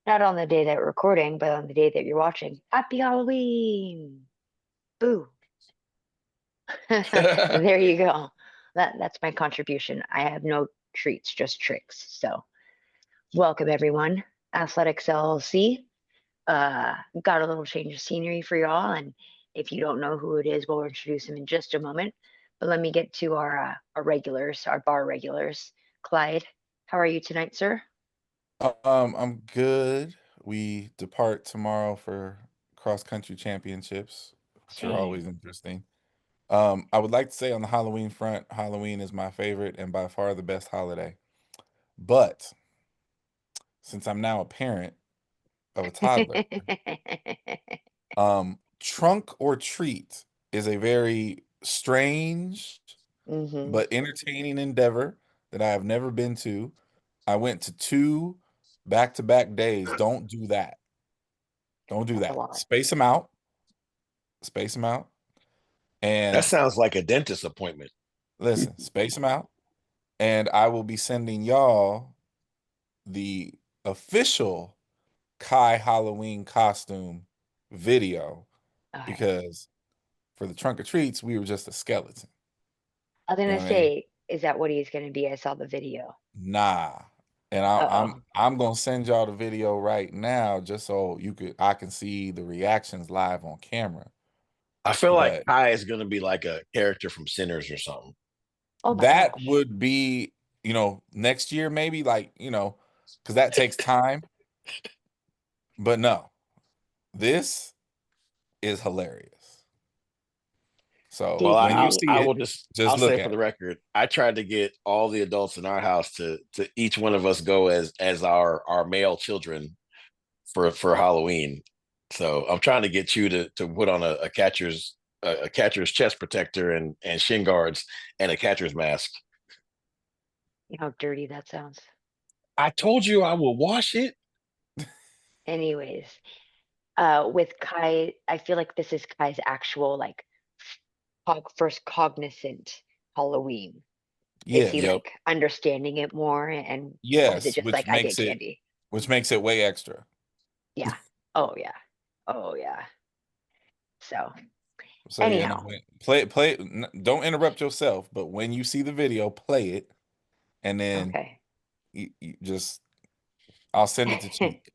Not on the day that we're recording, but on the day that you're watching. Happy Halloween! Boo! There you go. That's my contribution. I have no treats, just tricks. So welcome everyone. Athletics LLC. Got a little change of scenery for y'all, and if you don't know who it is, we'll introduce him in just a moment. But let me get to our regulars, our bar regulars. Clyde, how are you tonight, sir? I'm good. We depart tomorrow for cross country championships, which are always Same. interesting. I would like to say on the Halloween front, Halloween is my favorite and by far the best holiday. But since I'm now a parent of a toddler, trunk or treat is a very strange hmm but entertaining endeavor that I have never been to. I went to two back-to-back days. Don't do that. Don't do That's a that. lot. Space them out. Space them out. That And sounds like a dentist appointment. listen, space them out. And I will be sending y'all the official Kai Halloween costume video Okay. because for the trunk or treats, we were just a skeleton. I was You know gonna what I mean? say, is that what he's gonna be? I saw the video. Nah. And I, Uh-oh. I'm gonna send y'all the video right now just so I can see the reactions live on camera. I feel like But Kai is going to be like a character from Sinners or something. Oh my that gosh. would be, next year maybe, like, because that takes time. But no, this is hilarious. So Well, Did I, when you I'll, he? see I it, will just, just I'll look say for at the it. record, I tried to get all the adults in our house to each one of us go as our male children for Halloween. So I'm trying to get you to put on a catcher's chest protector and shin guards and a catcher's mask. You know how dirty that sounds. I told you I will wash it. Anyways, with Kai, I feel like this is Kai's actual like first cognizant Halloween. Is Yeah. he Yep. like understanding it more, or is it Yes, just like I get candy? which makes it way extra. Yeah. Oh yeah. Oh yeah. So So anyhow, don't interrupt yourself, but when you see the video, play it, and then okay. you just I'll send it to Cheek.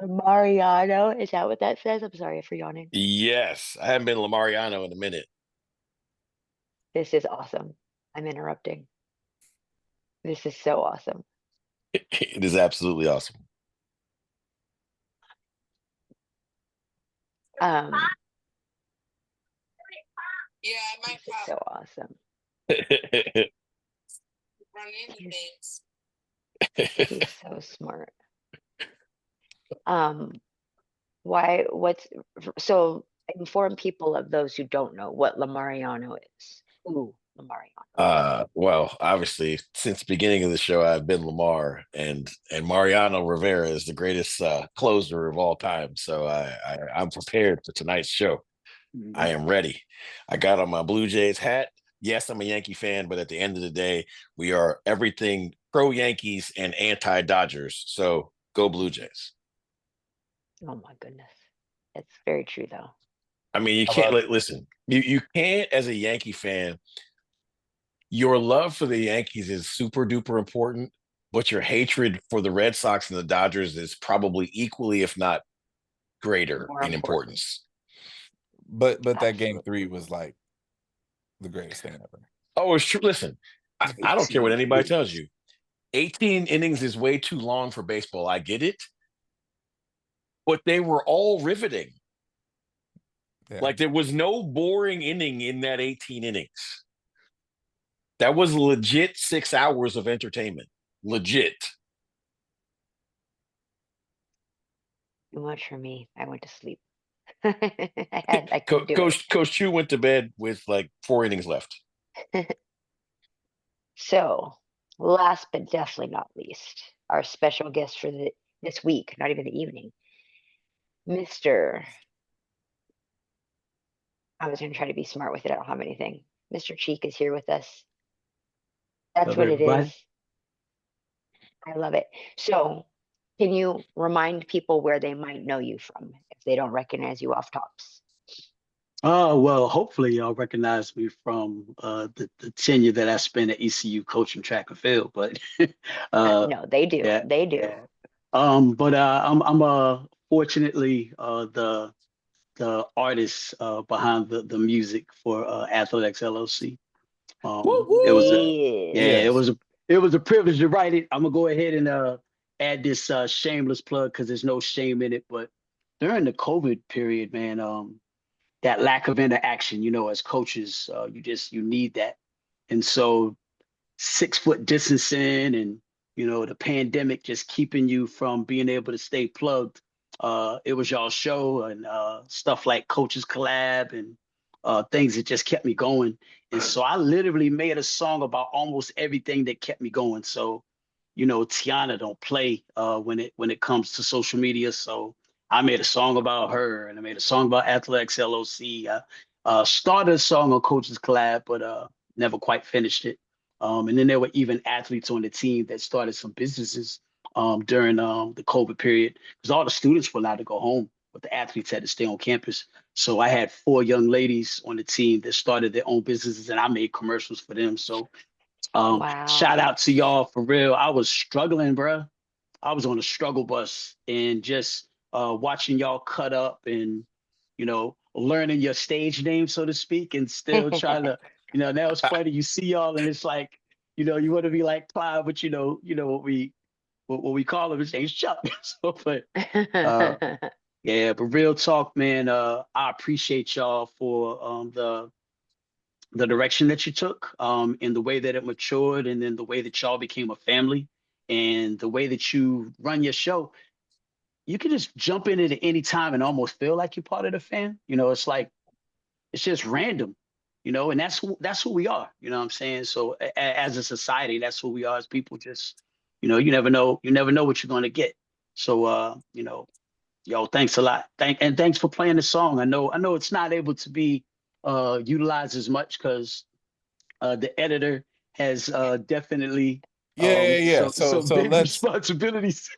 Mariano, is that what that says? I'm sorry for yawning. Yes, I haven't been Lamariano in a minute. This is awesome. I'm interrupting. This is so awesome. It is absolutely awesome. Um, Yeah, I might this is pop so awesome. run into He's things. he's so smart. Um, what's so inform people of those who don't know what Lamariano is. Ooh, Lamariano. Well, obviously, since the beginning of the show, I've been Lamar, and Mariano Rivera is the greatest closer of all time. So I'm prepared for tonight's show. I am ready. I got on my Blue Jays hat. Yes, I'm a Yankee fan, but at the end of the day, we are everything pro Yankees and anti Dodgers. So go Blue Jays. Oh my goodness. It's very true though. I mean, you How can't about listen. You can't, as a Yankee fan, your love for the Yankees is super duper important, but your hatred for the Red Sox and the Dodgers is probably equally, if not greater, More in important. importance. but that game Absolutely. three was like the greatest thing ever. Oh, it's true. Listen, I don't care what 18 anybody tells innings. you. 18 innings is way too long for baseball. I get it, but they were all riveting. Yeah. Like there was no boring inning in that 18 innings. That was legit 6 hours of entertainment. Legit. Too much for me. I went to sleep. I couldn't do it. Coach Chu went to bed with like 4 innings left. So, last but definitely not least, our special guest for this week, not even the evening, Mr. I was going to try to be smart with it. I don't have anything. Mr. Cheek is here with us. That's Hello, what it everyone. is. I love it. So, can you remind people where they might know you from if they don't recognize you off tops? Well, hopefully y'all recognize me from the tenure that I spent at ECU coaching track and field. But No, they do. yeah, They do. yeah. But I'm fortunately the artist behind the music for Athletics LLC. Woo It was a Yeah. yeah, Yes. it was a privilege to write it. I'm gonna go ahead and add this shameless plug because there's no shame in it. But during the COVID period, man, that lack of interaction, as coaches, you need that. And so 6 foot distancing and the pandemic just keeping you from being able to stay plugged. It was y'all show and stuff like Coaches Collab and things that just kept me going. And so I literally made a song about almost everything that kept me going. So, Tiana don't play when it comes to social media. So I made a song about her and I made a song about Athletics LOC. I started a song on Coaches Collab, but never quite finished it. And then there were even athletes on the team that started some businesses during the COVID period because all the students were allowed to go home, but the athletes had to stay on campus. So I had 4 young ladies on the team that started their own businesses, and I made commercials for them. So shout Wow. out to y'all for real. I was struggling, bruh. I was on a struggle bus and just watching y'all cut up and learning your stage name, so to speak, and still trying to, that was funny. You see y'all and it's like, you want to be like Clive, but what we call him is name's Chuck. So, but yeah, but real talk, man. I appreciate y'all for the direction that you took, and the way that it matured, and then the way that y'all became a family, and the way that you run your show. You can just jump in it at any time and almost feel like you're part of the fan. It's like it's just random, and that's who we are. You know what I'm saying? So as a society, that's who we are as people. Just you never know what you're going to get. So yo, thanks a lot. Thanks for playing the song. I know it's not able to be utilized as much because the editor has definitely Yeah. some So big let's responsibilities.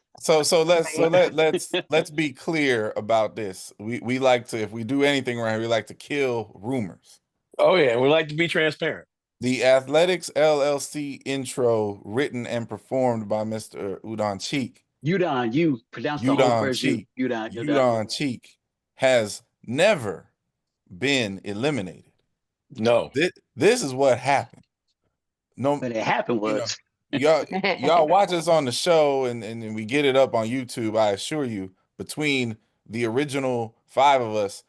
let's be clear about this. We like to, if we do anything right, we like to kill rumors. Oh yeah, and we like to be transparent. The Athletics LLC intro, written and performed by Mr. Udon Cheek. Udon, you pronounce the whole Udon first U. Cheek. Udon. Udon Cheek has never been eliminated. No. This is what happened. No, But it happened you know, was y'all watch us on the show and we get it up on YouTube. I assure you, between the original 5 of us,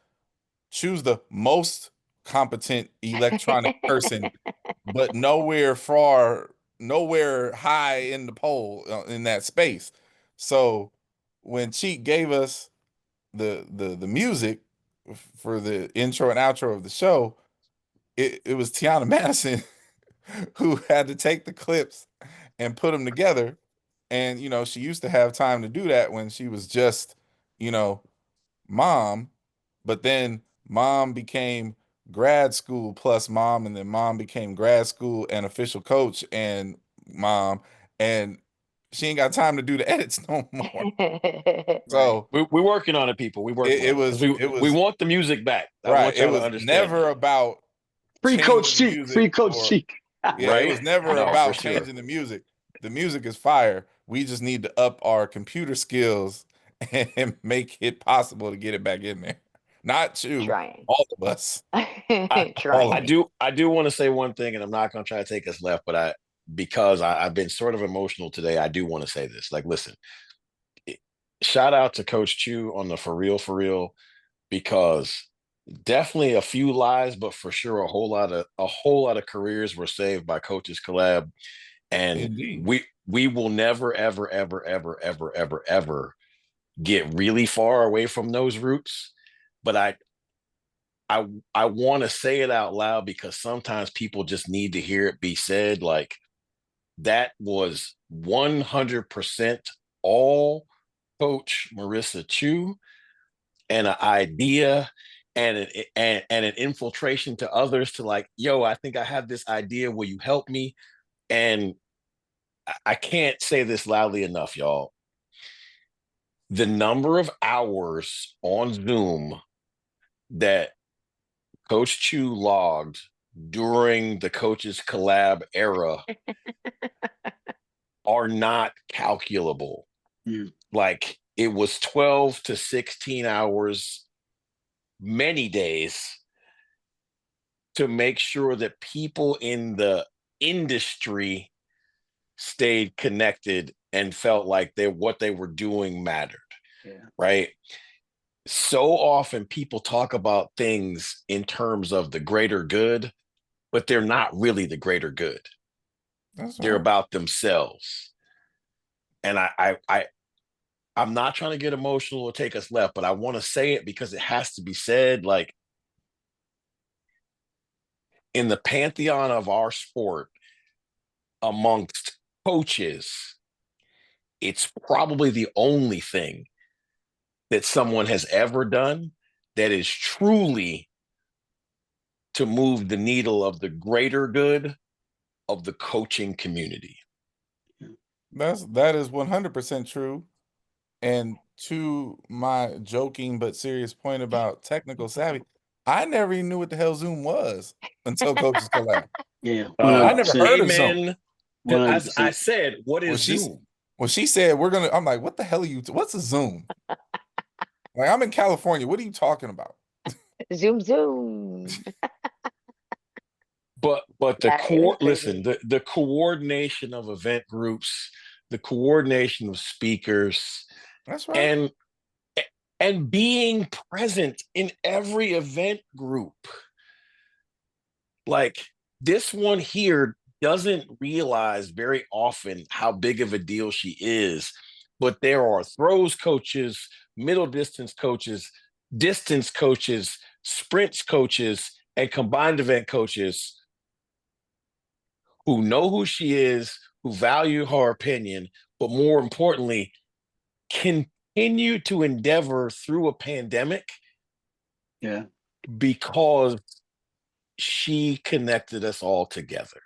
choose the most competent electronic person, but nowhere high in the poll in that space. So when Cheek gave us the music for the intro and outro of the show, it was Tiana Madison who had to take the clips and put them together. And she used to have time to do that when she was just, mom, but then mom became grad school plus mom, and then mom became grad school and official coach and mom, and she ain't got time to do the edits no more. right. So We're working on it, people. We're working it on it because was it we was want the music back. I right. want It y'all to was understand never that. about Free Coach changing the Cheek. music Free Coach or Cheek. yeah, it Right? was never No, for about sure. changing the music. The music is fire. We just need to up our computer skills and make it possible to get it back in there. Not you, Trying. all of us. I All of I us. Trying. do want to say one thing, and I'm not going to try to take us left, but because I've been sort of emotional today, I do want to say this. Like, listen, shout out to Coach Chu on the for real, because definitely a few lives, but for sure a whole lot of careers were saved by Coaches Collab, and Indeed. we will never ever get really far away from those roots. But I want to say it out loud because sometimes people just need to hear it be said. Like, that was 100% all Coach Marissa Chu, and an idea and an infiltration to others to like, yo, I think I have this idea. Will you help me? And I can't say this loudly enough, y'all. The number of hours on Zoom that Coach Chu logged during the Coaches Collab era are not calculable. Mm. Like, it was 12 to 16 hours, many days, to make sure that people in the industry stayed connected and felt like what they were doing mattered. Yeah. Right. So often people talk about things in terms of the greater good, but they're not really the greater good. They're right. about themselves. And I'm not trying to get emotional or take us left, but I want to say it because it has to be said. Like, in the pantheon of our sport, amongst coaches, it's probably the only thing that someone has ever done that is truly to move the needle of the greater good of the coaching community. That is 100% true. And to my joking but serious point about technical savvy, I never even knew what the hell Zoom was until Coaches Collab. Yeah. I never 100%. heard of Zoom. Amen. As I 100%. said, what is Zoom? When she said I'm like, what the hell are you? What's a Zoom? Like, I'm in California. What are you talking about? Zoom, zoom. But Yeah, it was listen, crazy. the coordination of event groups, the coordination of speakers, That's right. and being present in every event group. Like, this one here doesn't realize very often how big of a deal she is, but there are throws coaches, middle distance coaches, sprints coaches, and combined event coaches who know who she is, who value her opinion, but more importantly, continue to endeavor through a pandemic. Yeah. Because she connected us all together.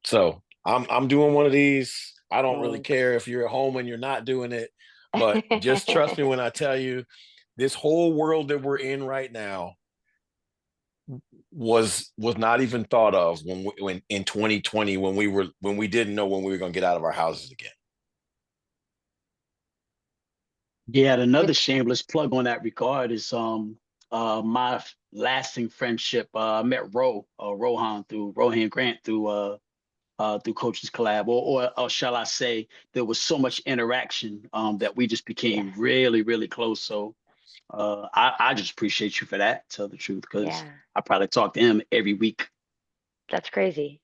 So I'm doing one of these. I don't really Thanks. care if you're at home and you're not doing it, but just trust me when I tell you, this whole world that we're in right now was not even thought of when in 2020 when we didn't know when we were going to get out of our houses again. Yeah, and another shameless plug on that regard is my lasting friendship. I met Rohan Grant through Coaches Collab, or shall I say, there was so much interaction that we just became really, really close. So I just appreciate you for that, to tell the truth, because Yeah, I probably talk to him every week. that's crazy.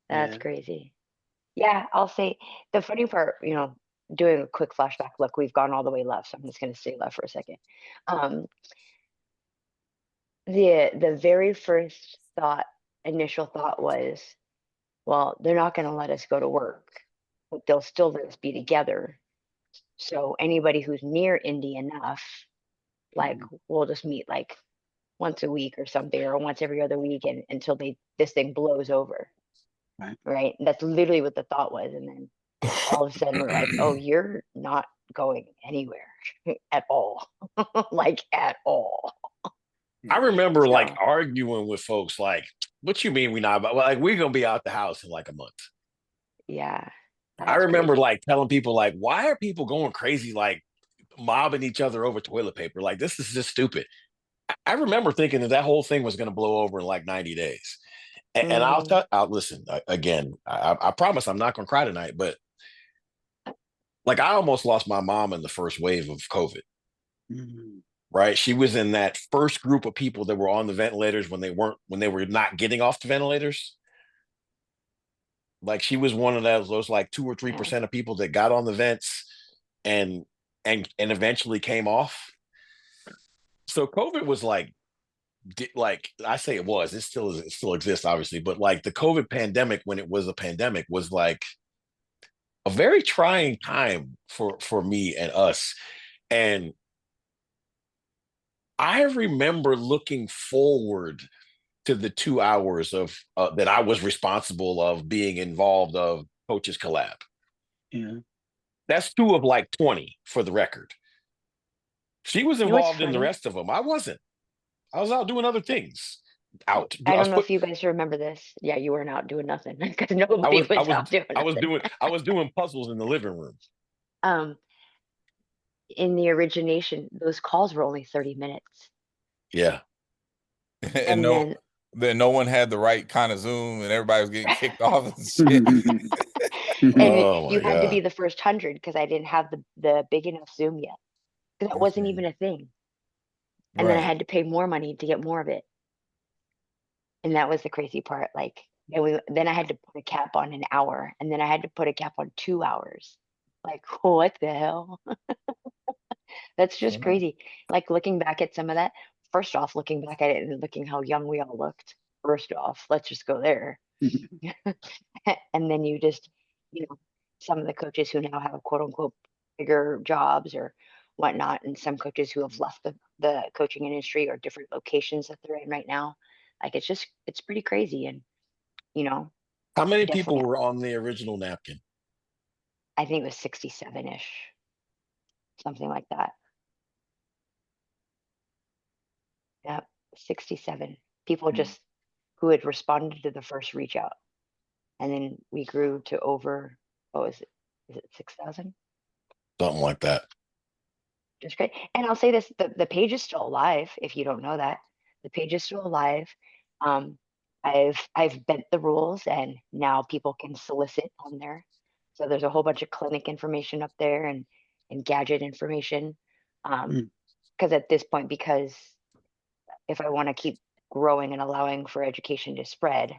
That's Yeah. crazy. Yeah, I'll say the funny part, doing a quick flashback. Look, we've gone all the way left, so I'm just going to stay left for a second. Um, the very first initial thought was, well, they're not going to let us go to work, but they'll still let us be together. So anybody who's near Indy enough, like, we'll just meet like once a week or something, or once every other week, and until this thing blows over. Right. And that's literally what the thought was. And then all of a sudden we're like, oh, you're not going anywhere at all. Like, at all. I remember So, like arguing with folks like, what you mean we not about? Like, we're going to be out the house in like a month. yeah. I remember like telling people like, why are people going crazy, like mobbing each other over toilet paper? Like, this is just stupid. I remember thinking that whole thing was going to blow over in like 90 days. And I'll listen again. I promise I'm not going to cry tonight, but like, I almost lost my mom in the first wave of COVID. Right. She was in that first group of people that were on the ventilators when they were not getting off the ventilators. Like, she was one of those like 2 or 3% of people that got on the vents and eventually came off. So COVID was like I say it still exists, obviously, but like the COVID pandemic, when it was a pandemic, was like a very trying time for me and us. And I remember looking forward to the 2 hours of that I was responsible of being involved of Coaches Collab. Yeah. That's 2 of like 20 for the record. She was You know what's involved in the funny? rest of them. I wasn't. I was out doing other things. Out. I I was don't know if you guys remember this. Yeah, you weren't out doing nothing because nobody was out doing nothing. I was doing puzzles in the living room. In the origination, those calls were only 30 minutes. Yeah. and And no, then no one had the right kind of Zoom, and everybody was getting kicked off and shit. And Oh my you had to be God. the first 100 because I didn't have the big enough Zoom yet. Because that wasn't Okay. even a thing. And then I Right. had to pay more money to get more of it. And that was the crazy part. Like, and then I had to put a cap on an hour, and then I had to put a cap on 2 hours. Like, what the hell? That's just Yeah. crazy. Like looking back at some of that, first off, looking back at it and looking how young we all looked. First off, let's just go there. And then you just, you know, some of the coaches who now have quote unquote bigger jobs or whatnot, and some coaches who have left the coaching industry or different locations that they're in right now. Like it's pretty crazy. And you know, How many people definitely, were on the original napkin? I think it was 67-ish, something like that. Yep, 67 people just who had responded to the first reach out. And then we grew to over, what was it? Is it 6,000? Something like that. Just great. And I'll say this, the page is still alive, if you don't know that. The page is still alive. I've bent the rules and now people can solicit on there. So there's a whole bunch of clinic information up there and gadget information. Because at this point, because if I want to keep growing and allowing for education to spread,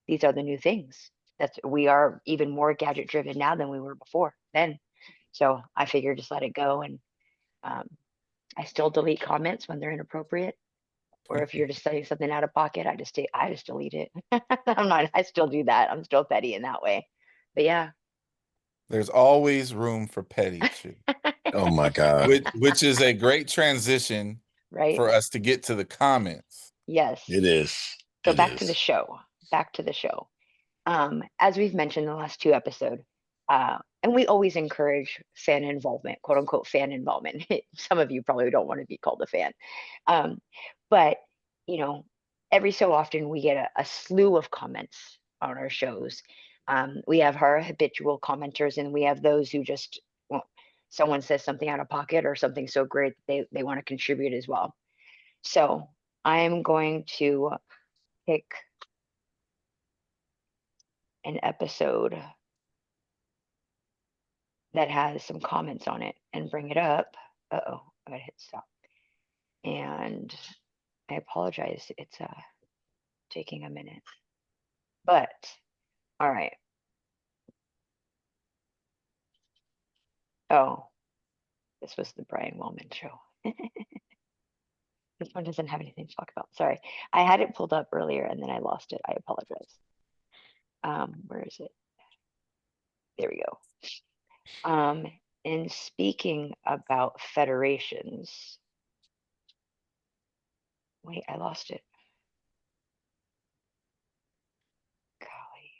these are the new things. We are even more gadget driven now than we were before then. So I figured just let it go. And I still delete comments when they're inappropriate. Or if you're just saying something out of pocket, I just delete it. I still do that. I'm still petty in that way. But yeah. There's always room for petty shit. Oh my God. Which is a great transition Right. for us to get to the comments. Yes. It is. So It back to is. the show. Back to the show. As we've mentioned in the last 2 episodes, and we always encourage fan involvement, quote unquote fan involvement. Some of you probably don't want to be called a fan. But you know, every so often we get a slew of comments on our shows. We have our habitual commenters, and we have those who just, well, someone says something out of pocket or something so great they want to contribute as well. So I'm going to pick an episode that has some comments on it and bring it up. Uh-oh, I gotta hit stop. And I apologize, it's taking a minute. But all right. Oh, this was the Brian Wellman show. This one doesn't have anything to talk about. Sorry. I had it pulled up earlier and then I lost it. I apologize. Where is it? There we go. And speaking about federations, wait, I lost it. Golly.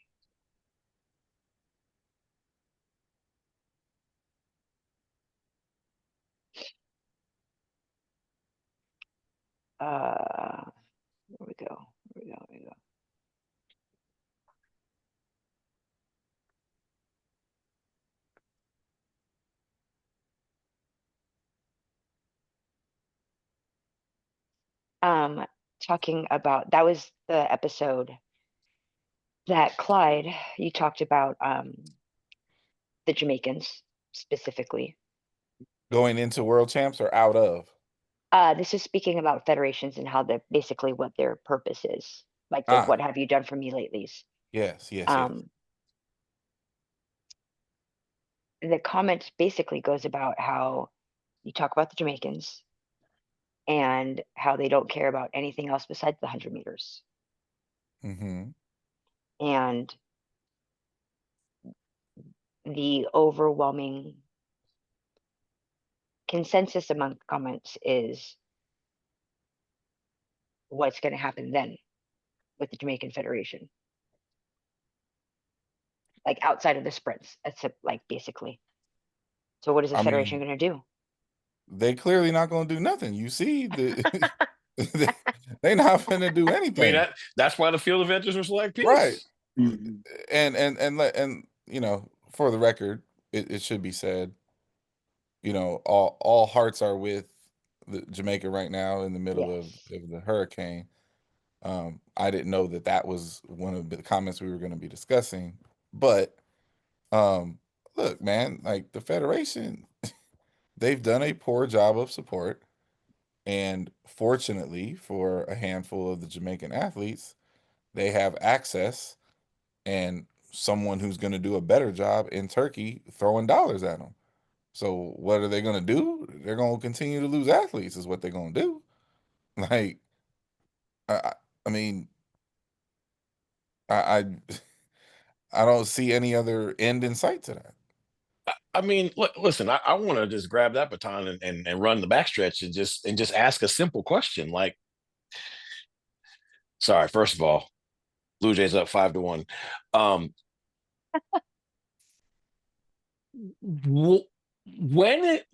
There we go. There we go. There we go. Talking about, that was the episode that Clyde, you talked about the Jamaicans specifically. Going into world champs or out of? This is speaking about federations and how they're basically what their purpose is. Like the what have you done for me lately? Yes. The comment basically goes about how you talk about the Jamaicans and how they don't care about anything else besides the 100 meters. Mm-hmm. And the overwhelming consensus among comments is what's going to happen then. with the Jamaican Federation. Like outside of the sprints, except like basically. So what is the I federation mean, going to do? they clearly not going to do nothing. You see, they not going to do I mean, anything. that's why the field adventures were select piece. Right. Mhm. And you know, for the record, it should be said, you know, all hearts are with Jamaica right now in the middle of Yes. the hurricane. I didn't know that that was one of the comments we were going to be discussing, but look, man, like the Federation, they've done a poor job of support, and fortunately for a handful of the Jamaican athletes, they have access and someone who's going to do a better job in Turkey throwing dollars at them. So what are they going to do? They're going to continue to lose athletes is what they're going to do. Like, I, I mean, I I don't see any other end in sight to that. I mean, listen, I want to just grab that baton and run the backstretch and just ask a simple question. Like, sorry, first of all, Blue Jays up 5-1. When it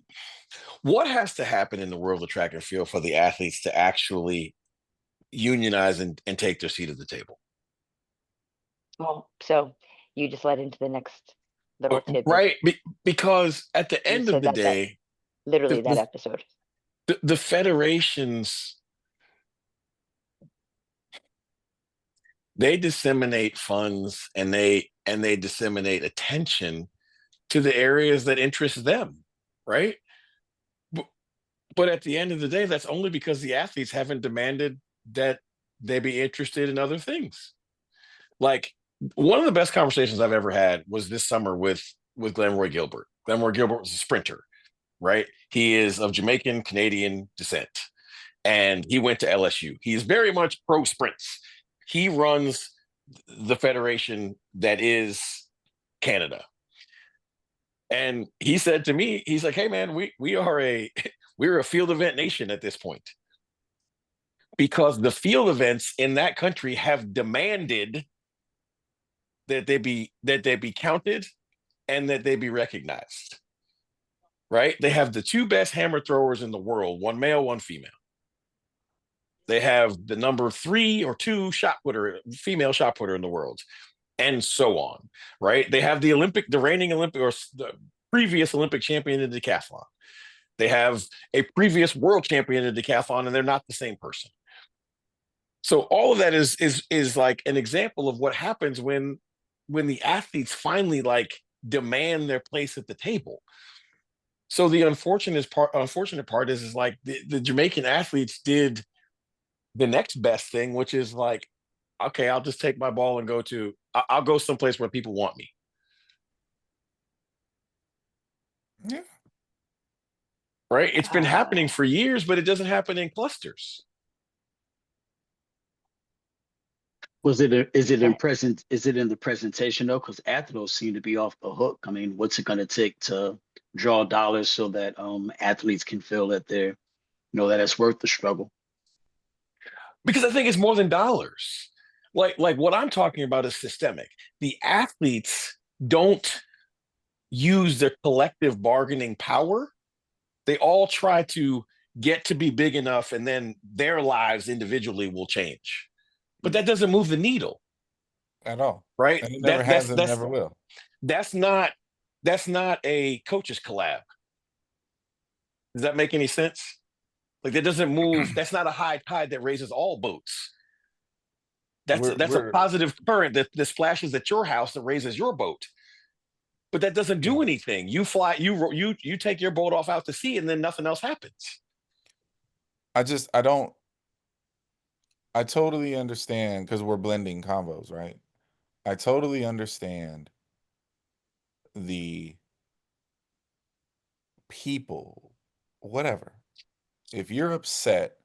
what has to happen in the world of track and field for the athletes to actually unionize and take their seat at the table? Well, so you just led into the next little tidbit. Right? Because at the You end of said the that day, literally that episode. the federations, they disseminate funds and they disseminate attention to the areas that interest them, right? But at the end of the day, that's only because the athletes haven't demanded that they be interested in other things. Like, one of the best conversations I've ever had was this summer with Glenroy Gilbert. Glenroy Gilbert was a sprinter, right? He is of Jamaican Canadian descent, and he went to LSU. He is very much pro sprints. He runs the federation that is Canada. And he said to me, he's like, "Hey man, we are we're a field event nation at this point, because the field events in that country have demanded that they be counted and that they be recognized." Right? They have the two best hammer throwers in the world, one male, one female. They have the number 3 or 2 shot putter, female shot putter in the world, and so on. Right? They have the reigning Olympic or the previous Olympic champion in decathlon. They have a previous world champion in decathlon, and they're not the same person. So all of that is like an example of what happens when the athletes finally like demand their place at the table. So the unfortunate part is like the Jamaican athletes did the next best thing, which is like, okay, I'll just take my ball and I'll go someplace where people want me. Yeah. Right? It's been happening for years, but it doesn't happen in clusters. Is it in the presentation though? Because athletes seem to be off the hook. I mean, what's it going to take to draw dollars so that athletes can feel that that it's worth the struggle? Because I think it's more than dollars. Like what I'm talking about is systemic. The athletes don't use their collective bargaining power. They all try to get to be big enough, and then their lives individually will change. But that doesn't move the needle At all. right? And it never has and never will. That's not a coaches collab. Does that make any sense? Like, that doesn't move. That's not a high tide that raises all boats. That's a positive current that splashes at your house that raises your boat. But that doesn't do anything. You fly, you take your boat off out to sea, and then nothing else happens. I totally understand, because we're blending combos, right? I totally understand the people, whatever. If you're upset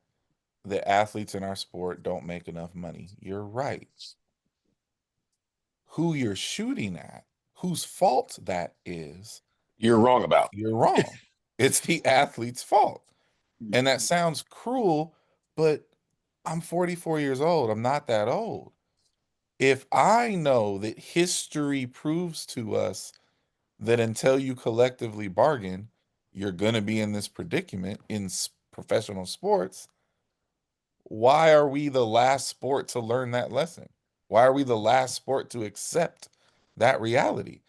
that athletes in our sport don't make enough money, you're right. Who you're shooting at, whose fault that is, you're wrong about. You're wrong. It's the athlete's fault. And that sounds cruel, but I'm 44 years old. I'm not that old. If I know that history proves to us that until you collectively bargain, you're going to be in this predicament in professional sports, why are we the last sport to learn that lesson? Why are we the last sport to accept that reality?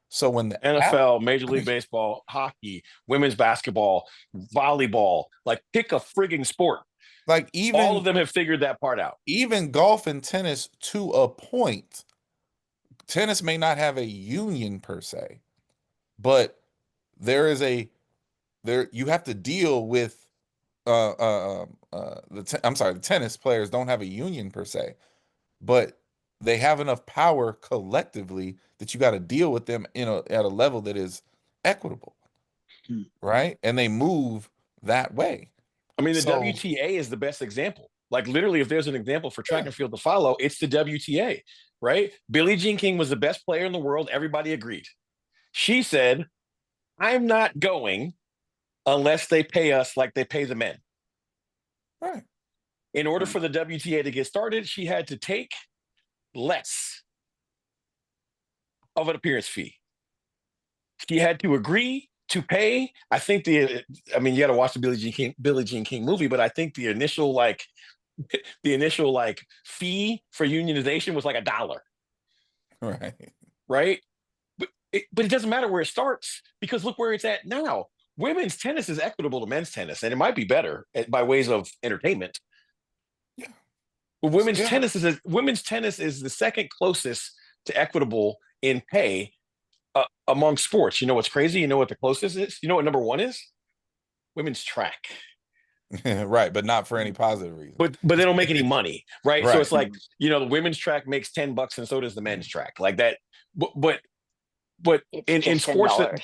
So when the NFL, Major League Baseball, hockey, women's basketball, volleyball, like pick a frigging sport. like All of them have figured that part out. even golf and tennis to a point, tennis may not have a union per se, but you have to deal with the tennis players don't have a union per se, but they have enough power collectively that you got to deal with them at a level that is equitable, right? And they move that way. I mean, the So- WTA is the best example. Like literally, if there's an example for track and field to follow, it's the WTA, right? Billie Jean King was the best player in the world. Everybody agreed. She said, I'm not going unless they pay us like they pay the men. Right. In order for the WTA to get started, she had to take less of an appearance fee. She had to agree to pay. You got to watch the Billie Jean King movie, but I think the initial fee for unionization was like $1. Right. Right. But it doesn't matter where it starts, because look where it's at now. Women's tennis is equitable to men's tennis, and it might be better by ways of entertainment. Yeah. But women's tennis is the second closest to equitable in pay among sports. You know what's crazy? You know what the closest is? You know what number one is? Women's track. Right, but not for any positive reason. But they don't make any money, right? Right. So it's like, the women's track makes $10 and so does the men's track. Like that. But It's in just sports $10.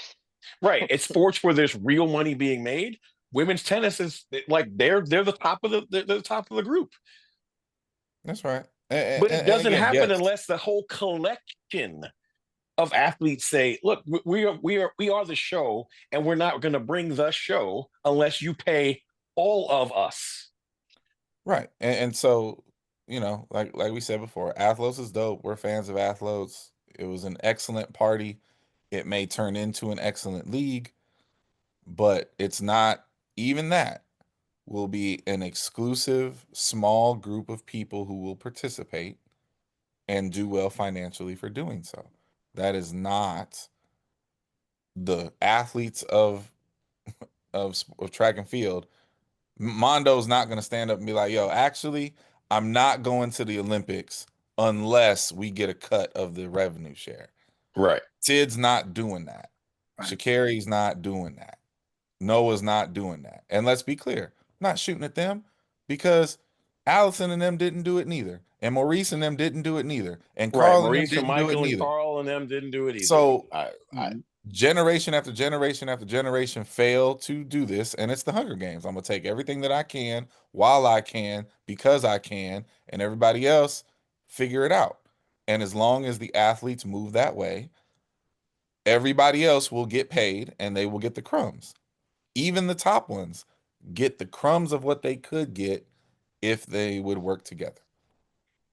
right, it's sports where there's real money being made. Women's tennis is like they're the top of the top of the group. That's right. But it doesn't happen yes. unless the whole collection of athletes say, look, we are the show, and we're not going to bring the show unless you pay all of us. Right. And so, like we said before, Athlos is dope. We're fans of Athlos. It was an excellent party. It may turn into an excellent league, but it's not even that. Will be an exclusive small group of people who will participate and do well financially for doing so. That is not the athletes of track and field. Mondo's not going to stand up and be like, yo, actually, I'm not going to the Olympics unless we get a cut of the revenue share. Right. Sid's not doing that. Right. Sha'Carri's not doing that. Noah's not doing that. And let's be clear, I'm not shooting at them, because Allison and them didn't do it neither. And Maurice and them didn't do it neither. And Carl and them Maurice and didn't do it Michael and neither. Carl and them didn't do it either. So I generation after generation after generation fail to do this, and it's the Hunger Games. I'm gonna take everything that I can while I can, because I can, and everybody else figure it out. And as long as the athletes move that way, everybody else will get paid and they will get the crumbs. Even the top ones get the crumbs of what they could get if they would work together.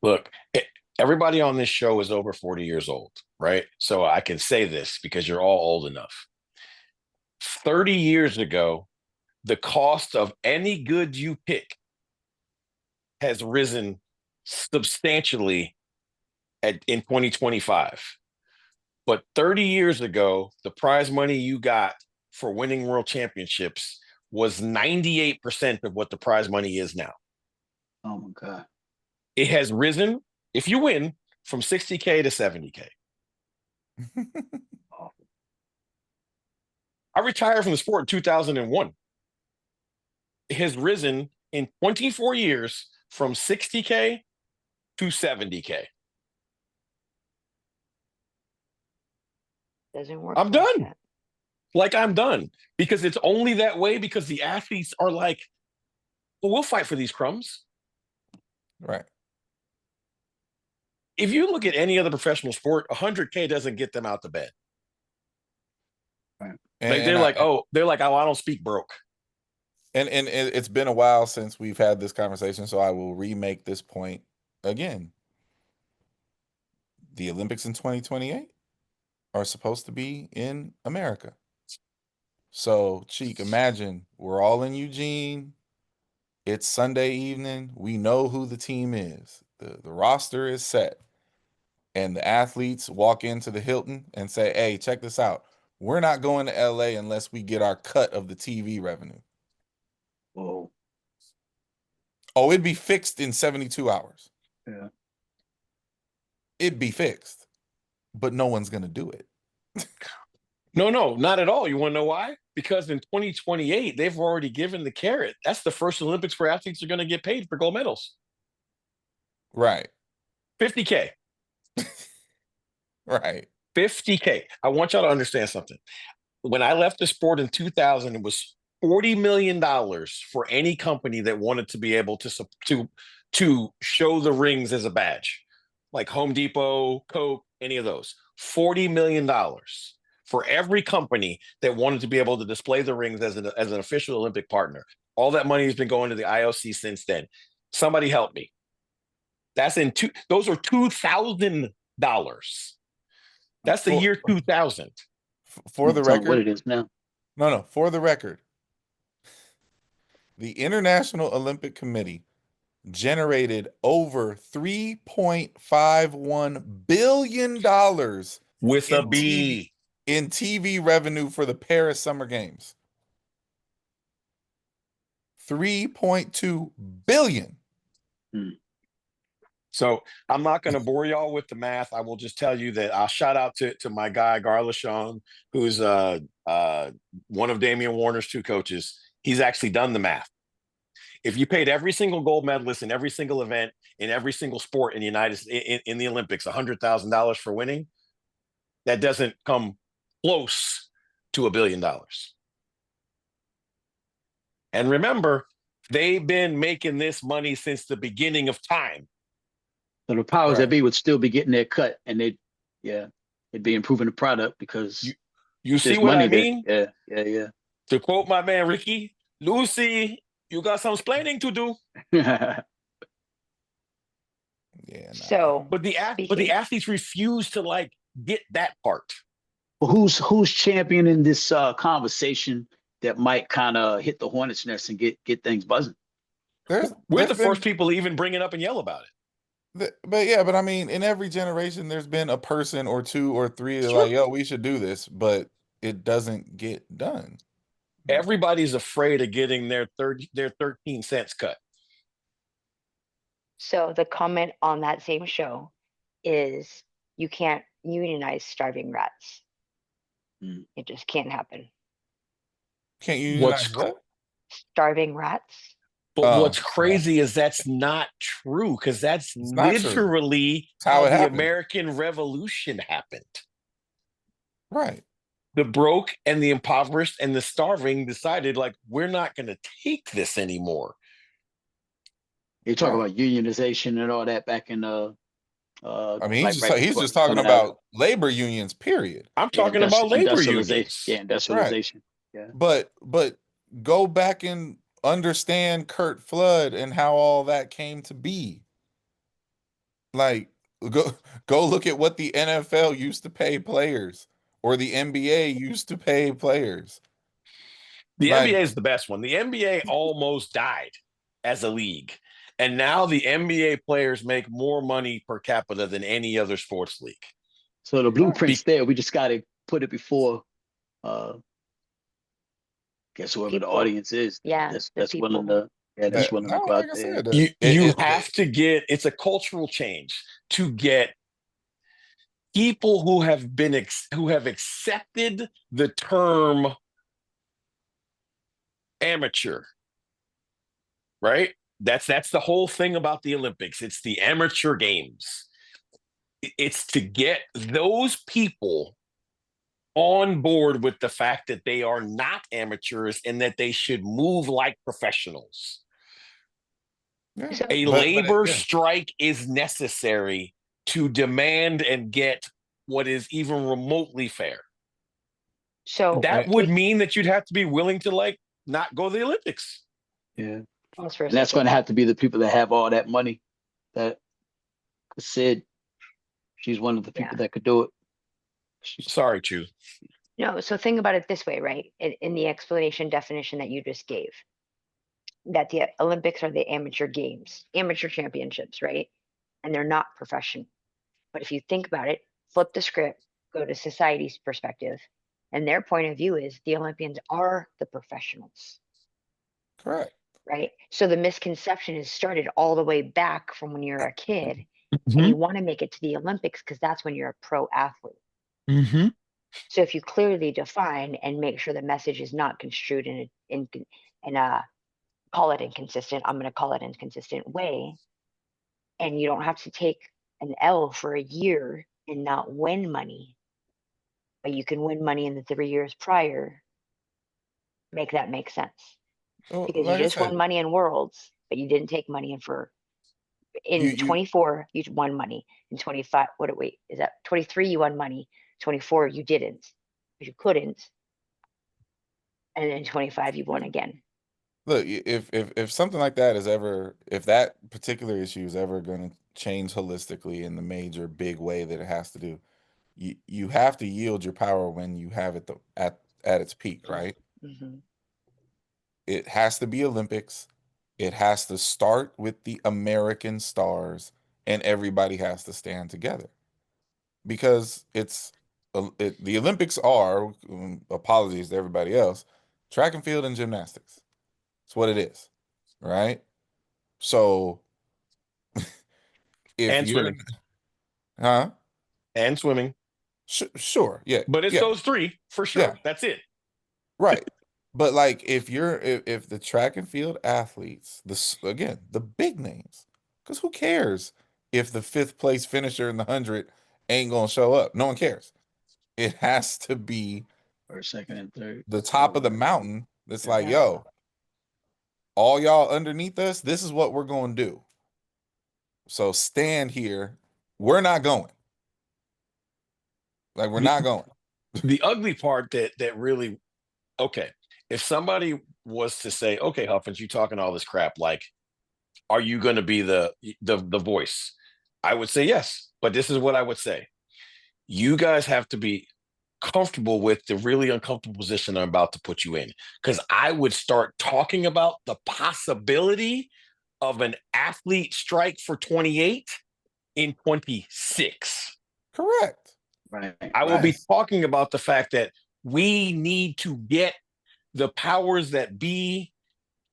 Look, everybody on this show is over 40 years old, right? So I can say this because you're all old enough. 30 years ago, the cost of any good you pick has risen substantially in 2025. But 30 years ago, the prize money you got for winning world championships was 98% of what the prize money is now. Oh my God. It has risen, if you win, from 60K to 70K. I retired from the sport in 2001. It has risen in 24 years from 60K to 70K. Doesn't work. I'm like done. that. Like, I'm done, because it's only that way because the athletes are like, well, we'll fight for these crumbs. Right. If you look at any other professional sport, 100K doesn't get them out the bed. Right. Like, they're like, oh, I don't speak broke. And it's been a while since we've had this conversation, so I will remake this point again. The Olympics in 2028 are supposed to be in America. So, Cheek, imagine we're all in Eugene. It's Sunday evening. We know who the team is. The roster is set. And the athletes walk into the Hilton and say, hey, check this out. We're not going to LA unless we get our cut of the TV revenue. Whoa. Oh, it'd be fixed in 72 hours. Yeah. It'd be fixed. But no one's going to do it. No, not at all. You want to know why? Because in 2028, they've already given the carrot. That's the first Olympics where athletes are going to get paid for gold medals. Right. $50K. Right. $50K. I want y'all to understand something. When I left the sport in 2000, it was $40 million for any company that wanted to be able to show the rings as a badge, like Home Depot, Coke, any of those. $40 million for every company that wanted to be able to display the rings as an official Olympic partner. All that money has been going to the IOC since then. Somebody help me. Those are $2,000. That's the year 2000. For the Tell me record, what it is now. No, for the record, the International Olympic Committee generated over $3.51 billion With a in B. in TV revenue for the Paris Summer Games. 3.2 billion. So I'm not going to bore y'all with the math. I will just tell you that I'll shout out to my guy, Garlachon, who's one of Damian Warner's two coaches. He's actually done the math. If you paid every single gold medalist in every single event in every single sport in the in the Olympics $100,000 for winning, that doesn't come close to $1 billion. And remember, they've been making this money since the beginning of time. So the powers Right. that be would still be getting their cut, and they'd be improving the product because You see there's what I money mean? there. Yeah. To quote my man Ricky, Lucy, you got some explaining to do. Yeah. Nah. So, But the athletes refuse to get that part. Well, who's championing this conversation that might kind of hit the hornet's nest and get things buzzing? We're the first people to even bring it up and yell about it. But I mean, in every generation, there's been a person or two or three that Sure. like, yo, we should do this, but it doesn't get done. Everybody's afraid of getting their 13 cents cut. so the comment on that same show is you can't unionize starving rats. It just can't happen. Can't unionize what? Starving rats. But what's crazy is that's not true, because that's literally how it the happened. American Revolution happened. Right. The broke and the impoverished and the starving decided, we're not going to take this anymore. They talk about unionization and all that back in I mean, he's just talking about labor unions, period. I'm talking about labor unions. Yeah, industrialization. Right. Yeah. But go back and understand Kurt Flood and how all that came to be. Go look at what the NFL used to pay players or the NBA used to pay players. The NBA is the best one. The NBA almost died as a league. And now the NBA players make more money per capita than any other sports league. So the blueprint's there. We just got to put it before, guess whoever the audience is. Yeah, that's willing to. Yeah, that's willing to go out there. You have to get. It's a cultural change to get people who have accepted the term amateur. Right. That's the whole thing about the Olympics. It's the amateur games. It's to get those people on board with the fact that they are not amateurs and that they should move like professionals. Yeah. A labor strike is necessary to demand and get what is even remotely fair. So that would mean that you'd have to be willing to not go to the Olympics. Yeah. Pause for a And that's going second. to have to be the people that have all that money. That Sid, she's one of the people that could do it. Sorry, Chu. No, so think about it this way, right? In the explanation definition that you just gave, that the Olympics are the amateur games, amateur championships, right? And they're not professional. But if you think about it, flip the script, go to society's perspective, and their point of view is the Olympians are the professionals, Correct. right? So the misconception is started all the way back from when you're a kid and you want to make it to the Olympics because that's when you're a pro athlete. Mm-hmm. So if you clearly define and make sure the message is not construed in a call it inconsistent, I'm going to call it inconsistent way, and you don't have to take an L for a year and not win money, but you can win money in the 3 years prior, make that make sense. Well, Because like you I just won said, money in Worlds, but you didn't take money in 24, you won money. In 25, wait, is that 23 you won money, 24 you didn't, because you couldn't. And then 25 you won again. look, if something like that is ever, if that particular issue is ever going to change holistically in the major big way that it has to do, you have to yield your power when you have it at its peak, right? Mm-hmm. It has to be Olympics. It has to start with the American stars, and everybody has to stand together because the Olympics are, apologies to everybody else, track and field and gymnastics. It's what it is, right? So if And you're, swimming. huh? And swimming. Sure, yeah, But it's yeah, those three for sure. yeah, That's it. right. But like if the track and field athletes, again, the big names, because who cares if the 5th place finisher in the 100 ain't gonna show up? No one cares. It has to be First, second, and third. the top of the mountain. That's like, Yeah. yo, all y'all underneath us, this is what we're gonna do. So stand here. We're not going. Like, we're not going. The ugly part that really, okay, if somebody was to say, okay, Huffins, you talking all this crap, like, are you going to be the voice? I would say yes, but this is what I would say. You guys have to be comfortable with the really uncomfortable position I'm about to put you in, because I would start talking about the possibility of an athlete strike for 28 in 26. Correct. Right. I will be Nice. talking about the fact that we need to get the powers that be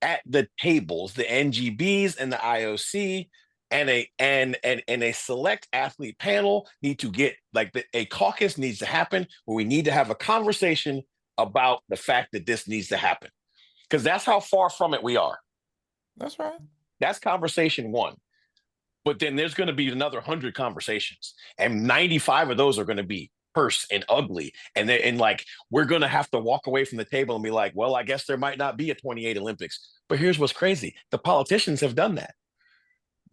at the tables, the NGBs and the IOC, and a select athlete panel need to get, like, a caucus needs to happen where we need to have a conversation about the fact that this needs to happen, because that's how far from it we are. That's right. That's conversation one. But then there's going to be another 100 conversations, and 95 of those are going to be terse and ugly. And like, we're going to have to walk away from the table and be like, well, I guess there might not be a 28 Olympics. But here's what's crazy. The politicians have done that.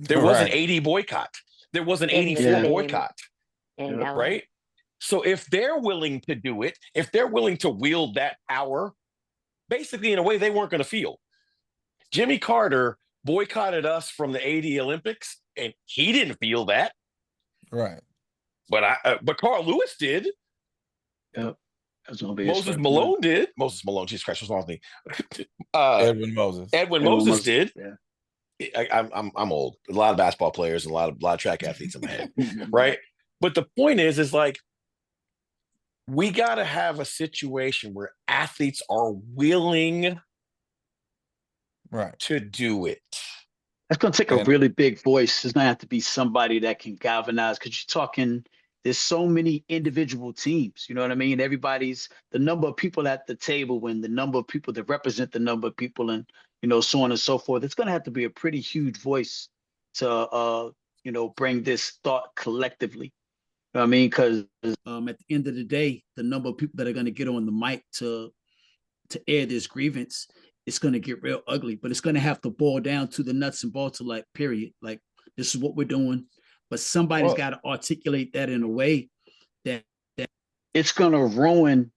There was an Right. 80 boycott. There was an In the 84 stadium boycott, in LA. right? So if they're willing to do it, if they're willing to wield that power, basically in a way they weren't going to feel. Jimmy Carter boycotted us from the 80 Olympics, and he didn't feel that. Right. But Carl Lewis did. Yep. That's gonna be Moses Malone did. Moses Malone, Jesus Christ, what's wrong with me? Edwin Moses. Edwin Moses did. Yeah. I'm old. A lot of basketball players and a lot of track athletes in my head, right? But the point is like, we got to have a situation where athletes are willing, right, to do it. That's going to take a really big voice. It's going to have to be somebody that can galvanize, because you're talking, there's so many individual teams, you know what I mean? Everybody's, the number of people at the table and the number of people that represent the number of people, and, you know, so on and so forth. It's going to have to be a pretty huge voice to, you know, bring this thought collectively. You know what I mean? Because at the end of the day, the number of people that are going to get on the mic to air this grievance, it's going to get real ugly. But it's going to have to boil down to the nuts and bolts of, like, period. Like, this is what we're doing. But somebody's got to articulate that in a way that it's going to ruin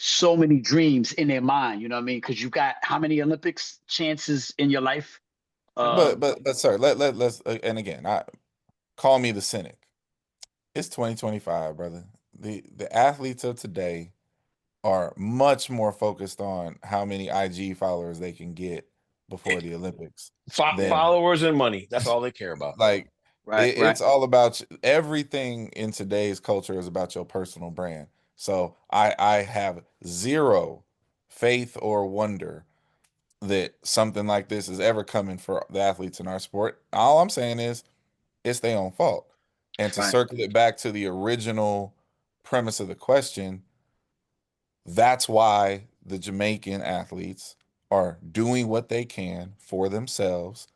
so many dreams in their mind. You know what I mean? Because you got how many Olympics chances in your life? But sir, let's and again, I call me the cynic. It's 2025, brother. The athletes of today are much more focused on how many IG followers they can get before the Olympics than Followers and money. That's all they care about. like Right, it's all about everything in today's culture is about your personal brand. So I have zero faith or wonder that something like this is ever coming for the athletes in our sport. All I'm saying is it's their own fault. And to Right. circle it back to the original premise of the question, that's why the Jamaican athletes are doing what they can for themselves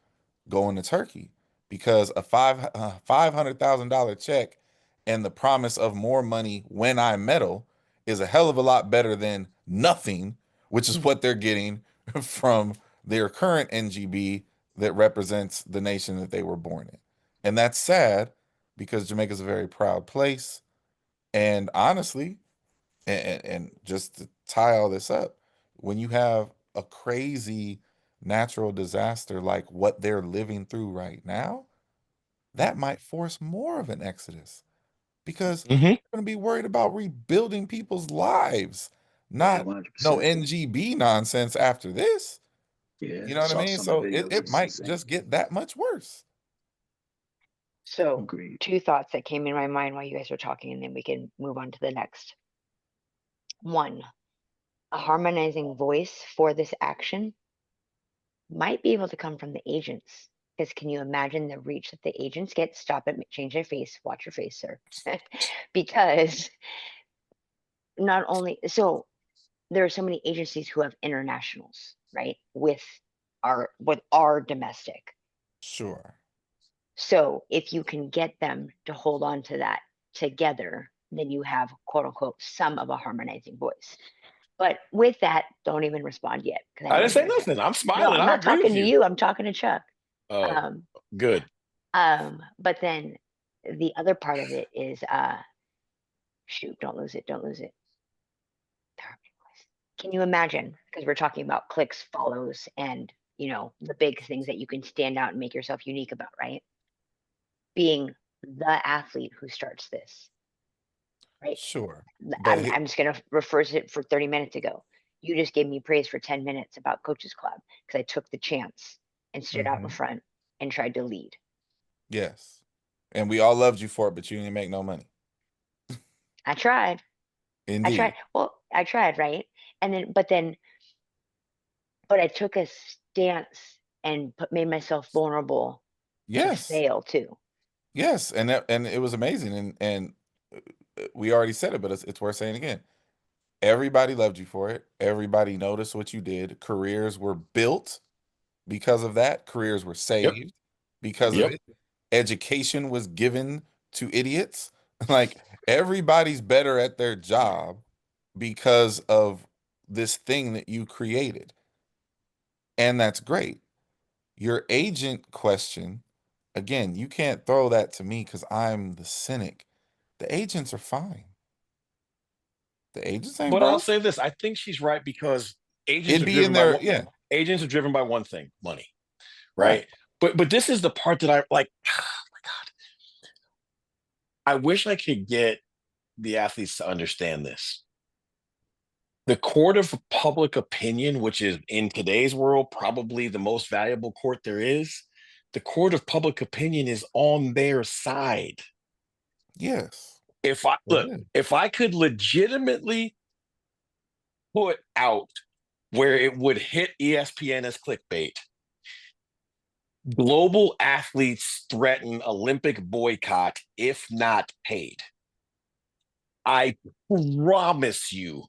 going to Turkey because a $500,000 check and the promise of more money when I medal is a hell of a lot better than nothing, which is what they're getting from their current NGB that represents the nation that they were born in. And that's sad because Jamaica's a very proud place. And honestly, and just to tie all this up, when you have a crazy natural disaster like what they're living through right now, that might force more of an exodus because Mhm. they're going to be worried about rebuilding people's lives, Yeah, not 100%. no NGB nonsense after this. Yeah, You know what I saw mean? some of So the videos. it It's might insane. just get that much worse. So Agreed. two thoughts that came in my mind while you guys were talking, and then we can move on to the next. One, a harmonizing voice for this action might be able to come from the agents. Because can you imagine the reach that the agents get? Stop it, change their face, watch your face, sir. Because not only, so there are so many agencies who have internationals, right? With our domestic. Sure. So if you can get them to hold on to that together, then you have quote unquote some of a harmonizing voice. But with that, don't even respond yet. I didn't say nothing. I'm No, smiling. I'm I not agree talking with to you. you. I'm talking to Chuck. Oh, good. But then the other part of it is shoot, don't lose it. Can you imagine? Because we're talking about clicks, follows, and the big things that you can stand out and make yourself unique about, right? Being the athlete who starts this, right? Sure. I'm, But I'm just gonna reverse it for 30 minutes ago. You just gave me praise for 10 minutes about Coaches Club because I took the chance and stood out in front and tried to lead. yes. And we all loved you for it, but you didn't make no money. I tried. Indeed. Well, I tried, right? But I took a stance and made myself vulnerable to Yes. fail too. Yes. And it was amazing. And we already said it, but it's worth saying again. Everybody loved you for it. Everybody noticed what you did. Careers were built because of that. Careers were Yep. saved because of Yep. it. Education was given to idiots. Like everybody's better at their job because of this thing that you created. And that's great. Your agent question, again, you can't throw that to me because I'm the cynic. The agents are fine. The agents ain't But I'll broke. say this: I think she's right because agents It'd are be in driven by there, one. yeah. Agents are driven by one thing: money. Right. Right. But this is the part that I like. Oh my God. I wish I could get the athletes to understand this. The court of public opinion, which is in today's world probably the most valuable court there is, the court of public opinion is on their side. Yes. If I It look, is. if I could legitimately put out where it would hit ESPN as clickbait, global athletes threaten Olympic boycott if not paid. I promise you,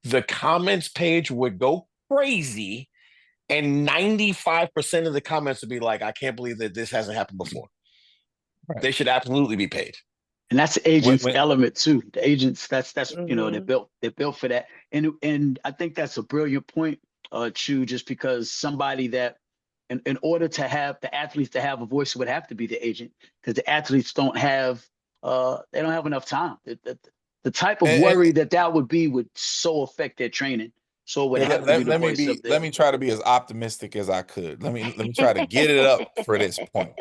the comments page would go crazy, and 95% of the comments would be like, I can't believe that this hasn't happened before. Right. They should absolutely be paid. And that's the agent's When- element too. The agents, that's you know, Mhm. they're built for that. And I think that's a brilliant point, Chu, just because somebody that in order to have the athletes to have a voice would have to be the agent, because the athletes don't have enough time. the type of And- worry that would be would so affect their training. So it would have to be the voice of let me try to be as optimistic as I could. Let me try to get it up for this point.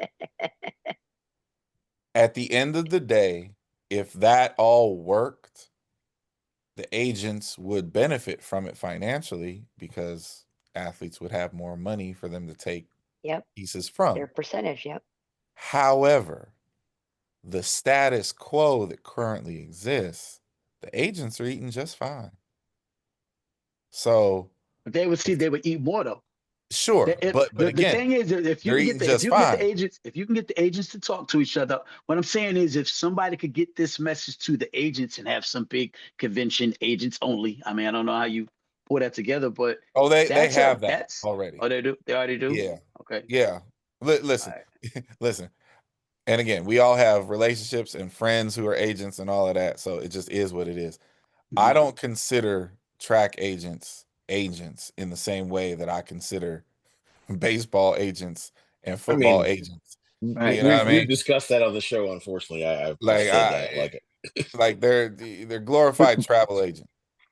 At the end of the day, if that all worked, the agents would benefit from it financially because athletes would have more money for them to take Yep. pieces from. Their percentage. Yep. However, the status quo that currently exists, the agents are eating just fine. So But they would eat more though. sure, but the again, thing is, if you they're can eating get just if you can get fine. the agents, if you can get the agents to talk to each other, what I'm saying is, if somebody could get this message to the agents and have some big convention agents only. I mean, I don't know how you pull that together, but Oh, they that's have that that's already. oh, they do, they already do. Yeah, Okay. yeah. Listen, listen. And again, we all have relationships and friends who are agents and all of that. So it just is what it is. I don't consider track agents in the same way that I consider baseball agents and football agents. Right. You know what I mean? We've discussed that on the show. Unfortunately, I've Like said that. like they're glorified travel agents.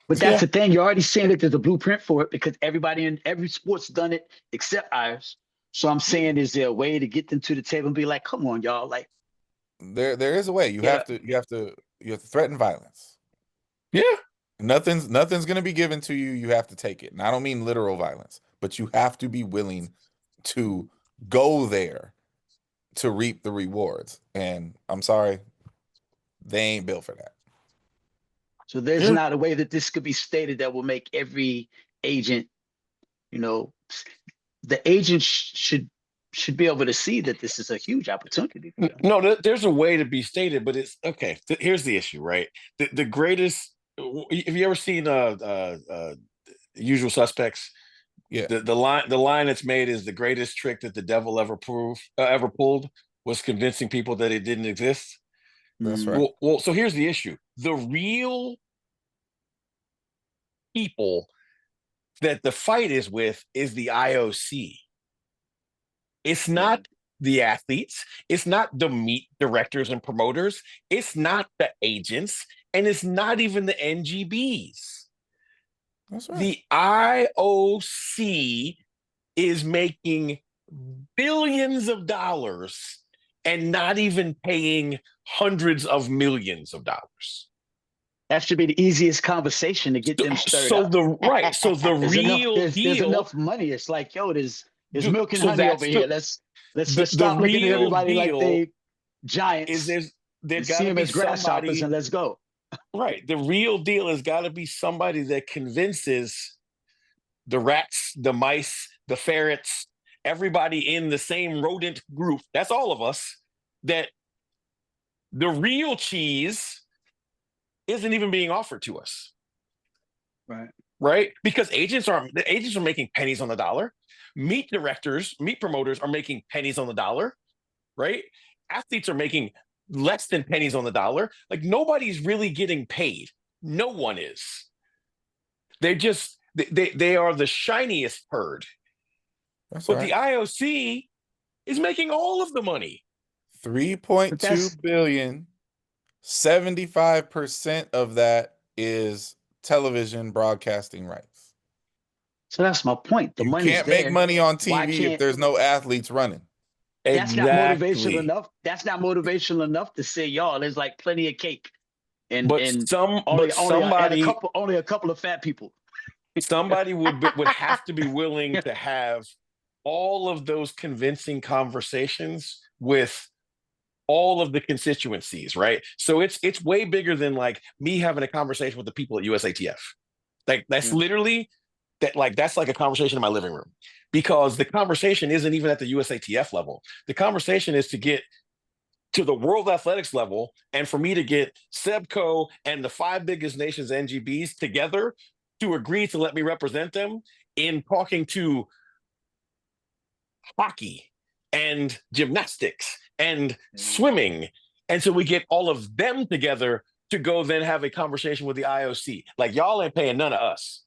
But that's Yeah. the thing. You're already saying that there's a blueprint for it because everybody in every sport's done it except ours. So I'm saying, is there a way to get them to the table and be like, come on, y'all, like, There is a way. You have to threaten violence. Yeah. Nothing's gonna be given to you. You have to take it. And I don't mean literal violence, but you have to be willing to go there to reap the rewards. And I'm sorry, they ain't built for that. so there's Yeah. not a way that this could be stated that will make every agent, the agent should be able to see that this is a huge opportunity for them. No, there's a way to be stated, but it's okay. Here's the issue, right? The greatest. Have you ever seen Usual Suspects? Yeah. The line that's made is the greatest trick that the devil ever pulled was convincing people that it didn't exist. That's right. Well, so here's the issue: the real people that the fight is with is the IOC. It's not the athletes. It's not the meet directors and promoters. It's not the agents, and it's not even the NGBs. That's right. The IOC is making billions of dollars and not even paying hundreds of millions of dollars. That should be the easiest conversation to get them stirred So up. the There's enough money. It's like, yo, there's milk and so honey that's over the- here. Let's the stop looking at real everybody like deal they giants. They've and got see to them be as grasshoppers somebody, and let's go. right? The real deal has got to be somebody that convinces the rats, the mice, the ferrets, everybody in the same rodent group, that's all of us, that the real cheese isn't even being offered to us. Right? Because agents are making pennies on the dollar. Meat directors, meat promoters are making pennies on the dollar, right? Athletes are making less than pennies on the dollar. Like nobody's really getting paid. No one is. They are the shiniest herd. That's But right. the IOC is making all of the money. 3.2 billion. 75% of that is television broadcasting rights. So that's my point. The You money's can't there. make money on Why TV if can't- there's no athletes running. That's not motivational enough. That's not motivational enough to say, y'all, there's like plenty of cake. And only a couple of fat people. Somebody would have to be willing to have all of those convincing conversations with all of the constituencies, right? So it's way bigger than like me having a conversation with the people at USATF. Like that's literally that's like a conversation in my living room, because the conversation isn't even at the USATF level. The conversation is to get to the world athletics level, and for me to get Sebco and the 5 biggest nations NGBs together to agree to let me represent them in talking to hockey and gymnastics and swimming. And so we get all of them together to go then have a conversation with the IOC. Like, y'all ain't paying none of us.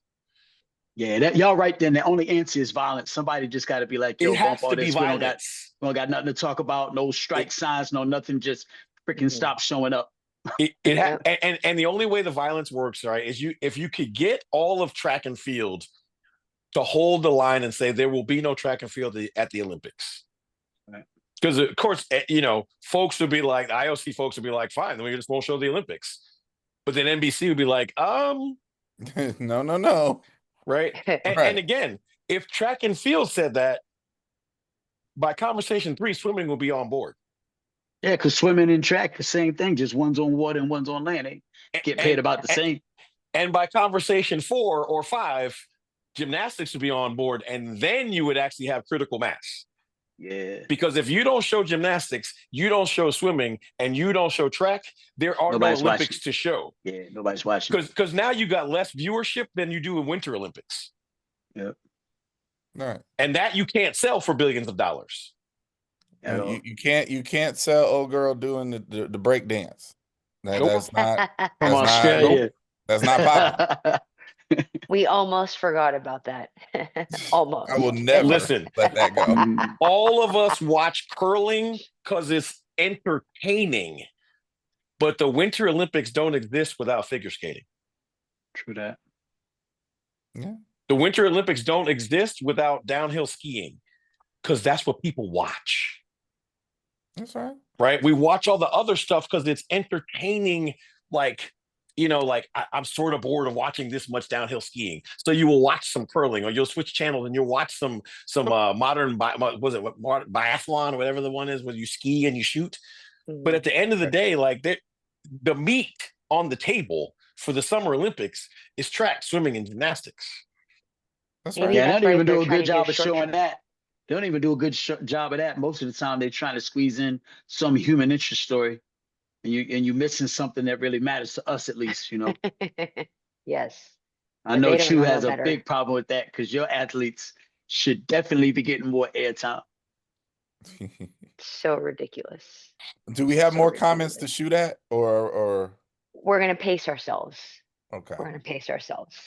Yeah, that y'all right then. The only answer is violence. Somebody just got to be like, yo, It has bump all to be this. We violence. don't got nothing to talk about. No strike signs, no nothing. Just freaking stop showing up. Yep. And the only way the violence works, right, is if you could get all of track and field to hold the line and say there will be no track and field at the Olympics. Right. Because of course, folks would be like, the IOC folks would be like, fine, then we just won't show the Olympics. But then NBC would be like, no. right. And Right. again, if track and field said that, by conversation 3, swimming will be on board. Yeah, because swimming and track, the same thing. Just one's on water and one's on land. They get paid about the same. And by conversation 4 or 5, gymnastics would be on board, and then you would actually have critical mass. Yeah. Because if you don't show gymnastics, you don't show swimming, and you don't show track, there are Nobody's no Olympics watching. to show. Yeah, nobody's watching. Because now you got less viewership than you do in Winter Olympics. Yep. All right. And that you can't sell for billions of dollars. You can't sell old girl doing the break dance. That's not From Australia. That's not popular. We almost forgot about that. Almost. I will never Listen. let that go. All of us watch curling because it's entertaining, but the Winter Olympics don't exist without figure skating. True that. Yeah. The Winter Olympics don't exist without downhill skiing, because that's what people watch. That's right. Right? We watch all the other stuff because it's entertaining. I'm sort of bored of watching this much downhill skiing, so you will watch some curling, or you'll switch channels and you'll watch some modern biathlon or whatever the one is where you ski and you shoot. But at the end of the day, like the meat on the table for the Summer Olympics is track, swimming, and gymnastics. That's Maybe right. Yeah, they that's don't why even they're do a trying good to do job of short showing track. that. They don't even do a good job of that. Most of the time, they're trying to squeeze in some human interest story, and you're missing something that really matters to us, at least. Yes. I But know they don't Chu know no has a better. big problem with that because your athletes should definitely be getting more airtime. So ridiculous. Do we have So more comments to ridiculous. shoot at, or We're gonna pace ourselves. okay? We're gonna pace ourselves.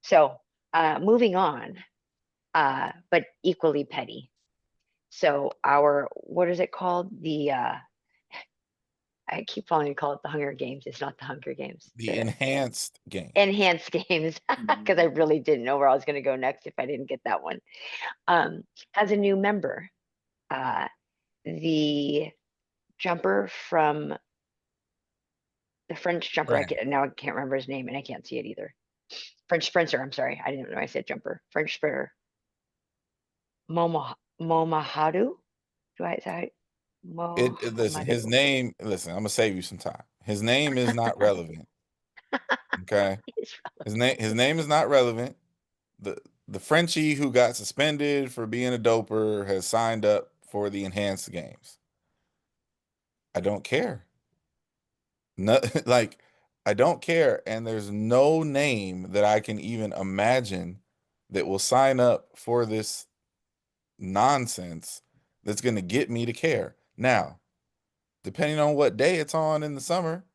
So moving on, but equally petty. So what is it called? I keep wanting to call it the Hunger Games. It's not the Hunger Games. The enhanced game. Enhanced games, because I really didn't know where I was going to go next if I didn't get that one. Has a new member, the jumper from the French jumper. I can't remember his name, and I can't see it either. French sprinter. I'm sorry, I didn't know I said jumper. French sprinter. Momahadu. Do I say? Listen, his name. Listen, I'm gonna save you some time. His name is not relevant. Okay, his name is not relevant. The Frenchie who got suspended for being a doper has signed up for the enhanced games. I don't care. No, I don't care, and there's no name that I can even imagine that will sign up for this nonsense that's going to get me to care. Now, depending on what day it's on in the summer,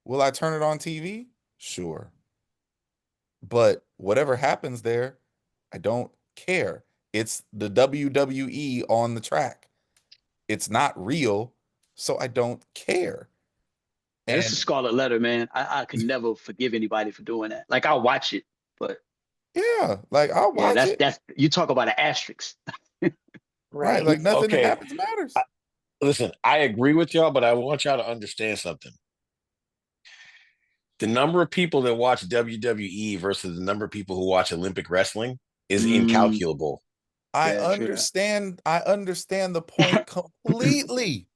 will I turn it on TV? Sure. But whatever happens there, I don't care. It's the WWE on the track. It's not real, so I don't care. Yeah, it's a scarlet letter, man. I can never forgive anybody for doing that. Like, I'll watch it, but yeah, like I'll watch it. That's you talk about an asterisk. Right, like nothing Okay. that happens matters. Listen, I agree with y'all, but I want y'all to understand something. The number of people that watch WWE versus the number of people who watch Olympic wrestling is incalculable. I understand the point completely.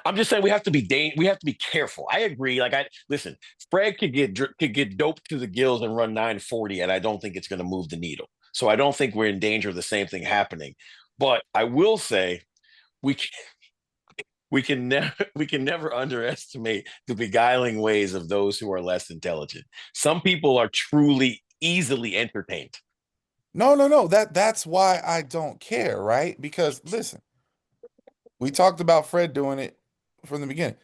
I'm just saying we have to be careful. I agree. Listen, Fred could get doped to the gills and run 940, and I don't think it's going to move the needle. So I don't think we're in danger of the same thing happening. But I will say we can never underestimate the beguiling ways of those who are less intelligent. Some people are truly easily entertained. No. That's why I don't care, right? Because listen, we talked about Fred doing it from the beginning.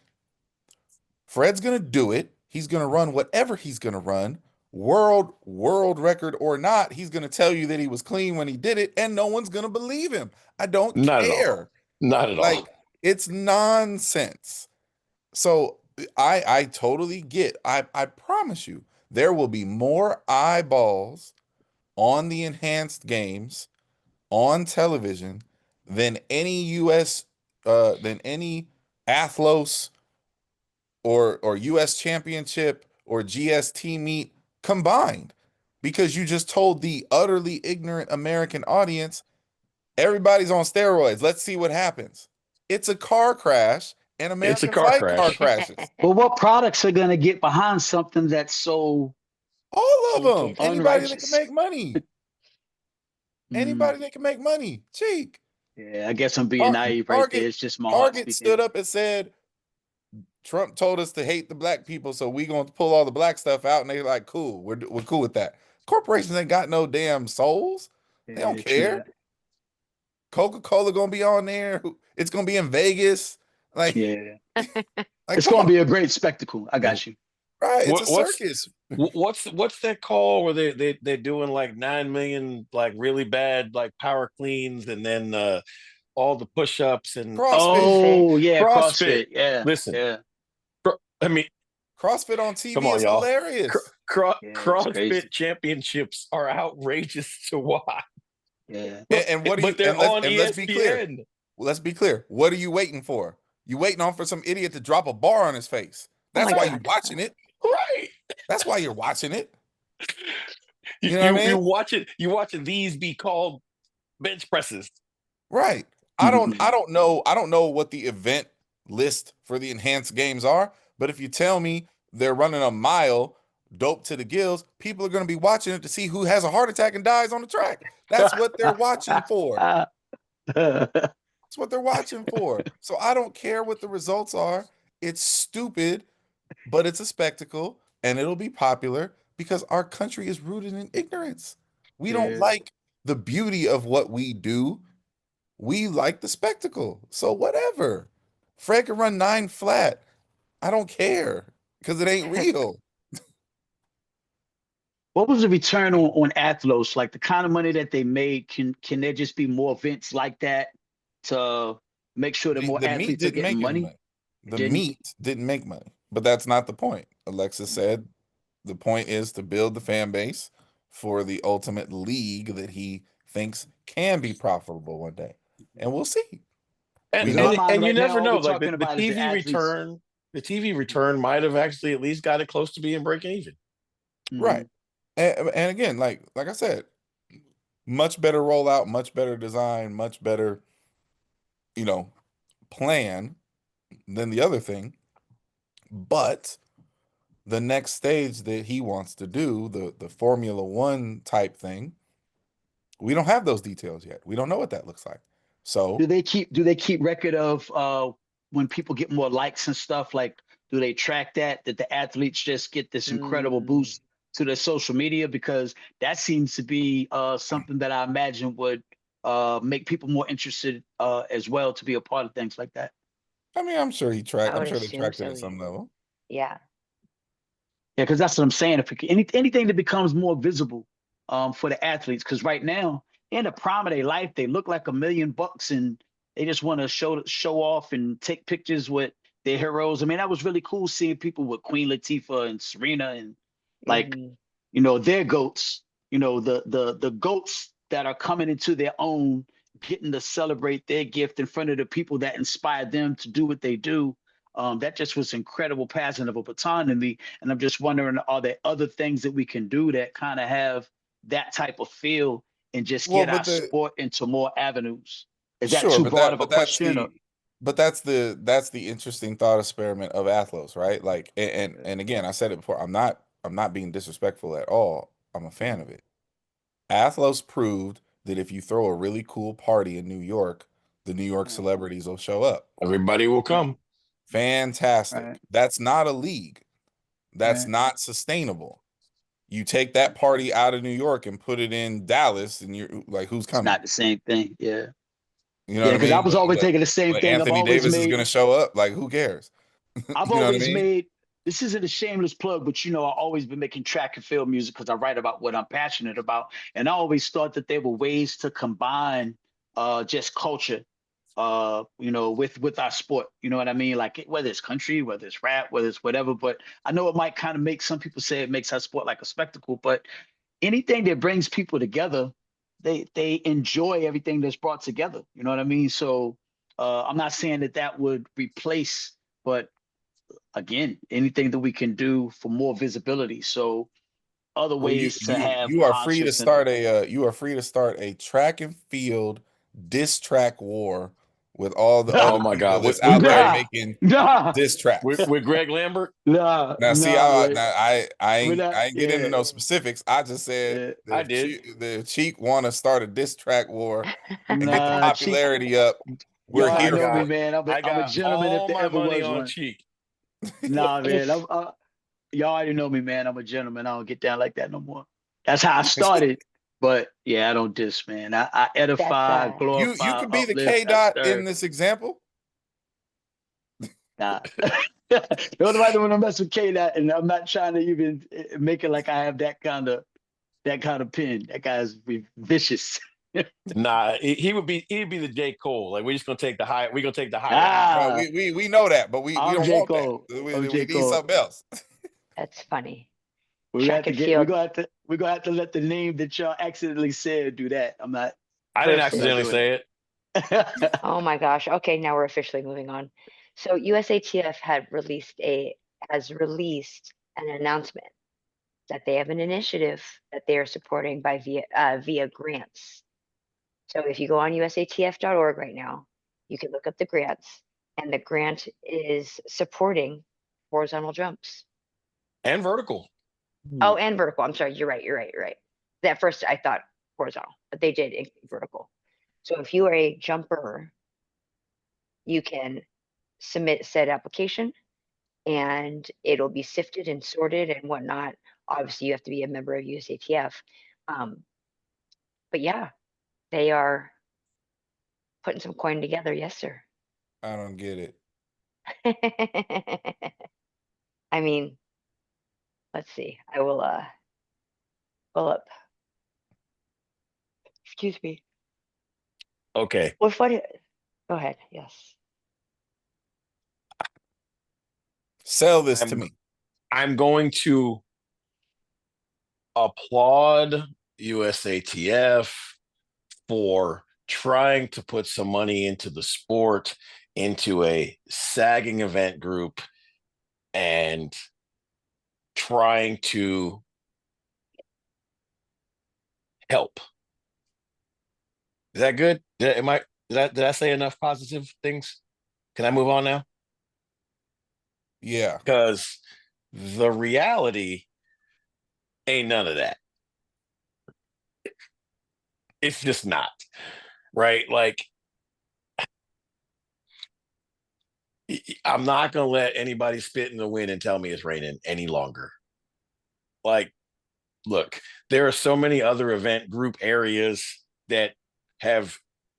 Fred's gonna do it. He's gonna run whatever he's gonna run, world record or not. He's gonna tell you that he was clean when he did it, and no one's gonna believe him. I don't care. Not at all. It's nonsense. So I totally get. I promise you, there will be more eyeballs on the enhanced games on television than any US than any Athlos or US championship or GST meet combined, because you just told the utterly ignorant American audience everybody's on steroids. Let's see what happens. It's a car crash, and It's a Americans car like car crash. crashes. But what products are going to get behind something that's so All of them. Tainted. Anybody that can unrighteous? make money. Anybody that can make money. Cheek. Yeah, I guess I'm being naive right there. It's just my heart Target stood speaking. up and said, Trump told us to hate the black people, so we gonna pull all the black stuff out, and they're like, cool, we're cool with that. Corporations ain't got no damn souls. They don't Yeah, true care. that. Coca-Cola gonna be on there. It's gonna be in Vegas. Like, Yeah, like it's come going to on. be a great spectacle. I got you. Right. It's a What's circus. what's that call where they're doing like 9 million like really bad like power cleans, and then all the push-ups and CrossFit. Oh, yeah, CrossFit. CrossFit. Yeah, Listen, yeah, I mean, CrossFit on come TV on, is y'all. hilarious. yeah. It's crazy. CrossFit championships are outrageous to watch. Yeah. And what do you But they're on let's be clear. ESPN. Let's be clear. What are you waiting for? You waiting on for some idiot to drop a bar on his face. Oh That's my why God. you're watching it. Right. That's why you're watching it. You, You know what I you mean? watch it. You watching these be called bench presses. Right. I don't know what the event list for the enhanced games are, but if you tell me they're running a mile dope to the gills, people are going to be watching it to see who has a heart attack and dies on the track. That's what they're watching for. That's what they're watching for. So I don't care what the results are. It's stupid, but it's a spectacle, and it'll be popular because our country is rooted in ignorance. We don't Yeah. like the beauty of what we do. We like the spectacle. So whatever. Fred can run 9 flat. I don't care because it ain't real. What was the return on Athlos? Like the kind of money that they made, can there just be more events like that to make sure that more The meat athletes are didn't getting make any money? money. It The didn't. meat didn't make money, but that's not the point. Alexis said the point is to build the fan base for the ultimate league that he thinks can be profitable one day. And we'll see. And You In my know? and, mind and you right now, never all know. we're Like talking the about is the TV athletes. return, the TV return might have actually at least got it close to being breaking even. Right. And again, like I said, much better rollout, much better design, much better, plan than the other thing. But the next stage that he wants to do, the Formula One type thing, we don't have those details yet. We don't know what that looks like. So Do they keep record of when people get more likes and stuff? Like, do they track that the athletes just get this incredible boost to their social media? Because that seems to be something that I imagine would make people more interested as well to be a part of things like that. I mean, I'm sure I I'm would sure they assume tracked it so, at some yeah. level. Yeah. Yeah, because that's what I'm saying. If anything that becomes more visible for the athletes, because right now in the prime of their life, they look like $1,000,000 and they just want to show off and take pictures with their heroes. I mean, that was really cool seeing people with Queen Latifah and Serena and like Mhm. their goats. The goats that are coming into their own, getting to celebrate their gift in front of the people that inspired them to do what they do. That just was incredible passing of a baton to me. And I'm just wondering, are there other things that we can do that kind of have that type of feel and just Well, get our sport into more avenues? Is that sure, too but broad of a question? that's the interesting thought experiment of Athlos, right? Like, and again, I said it before. I'm not being disrespectful at all. I'm a fan of it. Athlos proved that if you throw a really cool party in New York, the New York celebrities will show up. Everybody will come. Fantastic. Right. That's not a league. That's Right. not sustainable. You take that party out of New York and put it in Dallas, and you're like, who's It's coming? not the same thing. Yeah. You know Yeah, what I because I mean? was always thinking the same But thing. Anthony Davis is going to show up. Like, who cares? I've You know what I always mean? made, this isn't a shameless plug, but I've always been making track and field music because I write about what I'm passionate about. And I always thought that there were ways to combine just culture with our sport. You know what I mean? Like whether it's country, whether it's rap, whether it's whatever. But I know it might kind of make some people say it makes our sport like a spectacle, but anything that brings people together, they enjoy everything that's brought together. You know what I mean? So I'm not saying that would replace, but again, anything that we can do for more visibility. So other Well, ways to have you are free to concerts and start a track and field diss track war with all the Oh other my people God, that's with out there Greg, nah, making nah, diss tracks. with Greg Lambert. nah, Now, see, nah, man. We're not, I ain't get into yeah, no specifics. I just said yeah. I that did. the Cheek want to start a diss track war and get the Nah, Cheek, popularity up. We're y'all I already here know me, for got it. man. I I'm a got gentleman if all there my ever money was on one. Cheek. Nah, man. If Y'all already know me, man. I'm a gentleman. I don't get down like that no more. That's how I It's- started. But yeah, I don't diss, man. I that's edify, you glorify, could be the uplift, K I dot in stir. this example. Nah. Nobody want to mess with K that, and I'm not trying to even make it like I have that kind of pen. That guy's vicious. Nah, he'd be the J. Cole. Like we're just gonna take the high. We're gonna take the high road. Ah, We know that, but we I'm don't J. want that. Cole. I'm We J. need Cole. something else. that's funny. We're gonna have Track to and get. We're field gonna have to. We're gonna have to let the name that y'all accidentally said do that. I'm not. I didn't I'm not versus. accidentally doing say it. that. Oh my gosh. Okay, now we're officially moving on. So USATF has released an announcement that they have an initiative that they are supporting by via grants. So if you go on usatf.org right now, you can look up the grants, and the grant is supporting horizontal jumps. And vertical. Oh, and vertical. I'm sorry. You're right. You're right. You're right. At first, I thought horizontal, but they did vertical. So if you are a jumper, you can submit said application, and it'll be sifted and sorted and whatnot. Obviously, you have to be a member of USATF. But yeah, they are putting some coin together. Yes, sir. I don't get it. I mean, let's see. I will pull up. Excuse me. Okay. Well, funny. Go ahead. Yes. Sell this to I'm me. I'm going to applaud USATF for trying to put some money into the sport, into a sagging event group, and trying to help. Is that good? Did I say enough positive things? Can I move on now? Yeah. Because the reality ain't none of that. It's just not, right? Like, I'm not going to let anybody spit in the wind and tell me it's raining any longer. Like, look, there are so many other event group areas that have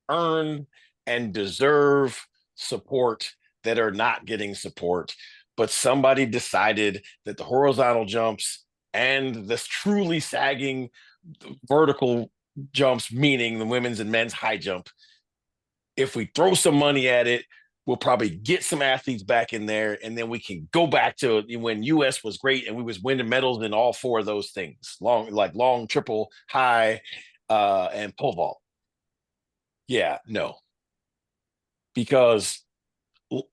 earned and deserve support that are not getting support. But somebody decided that the horizontal jumps and the truly sagging vertical jumps, meaning the women's and men's high jump, if we throw some money at it, we'll probably get some athletes back in there, and then we can go back to when US was great and we was winning medals in all four of those things, long, triple, high, and pole vault. Yeah, no, because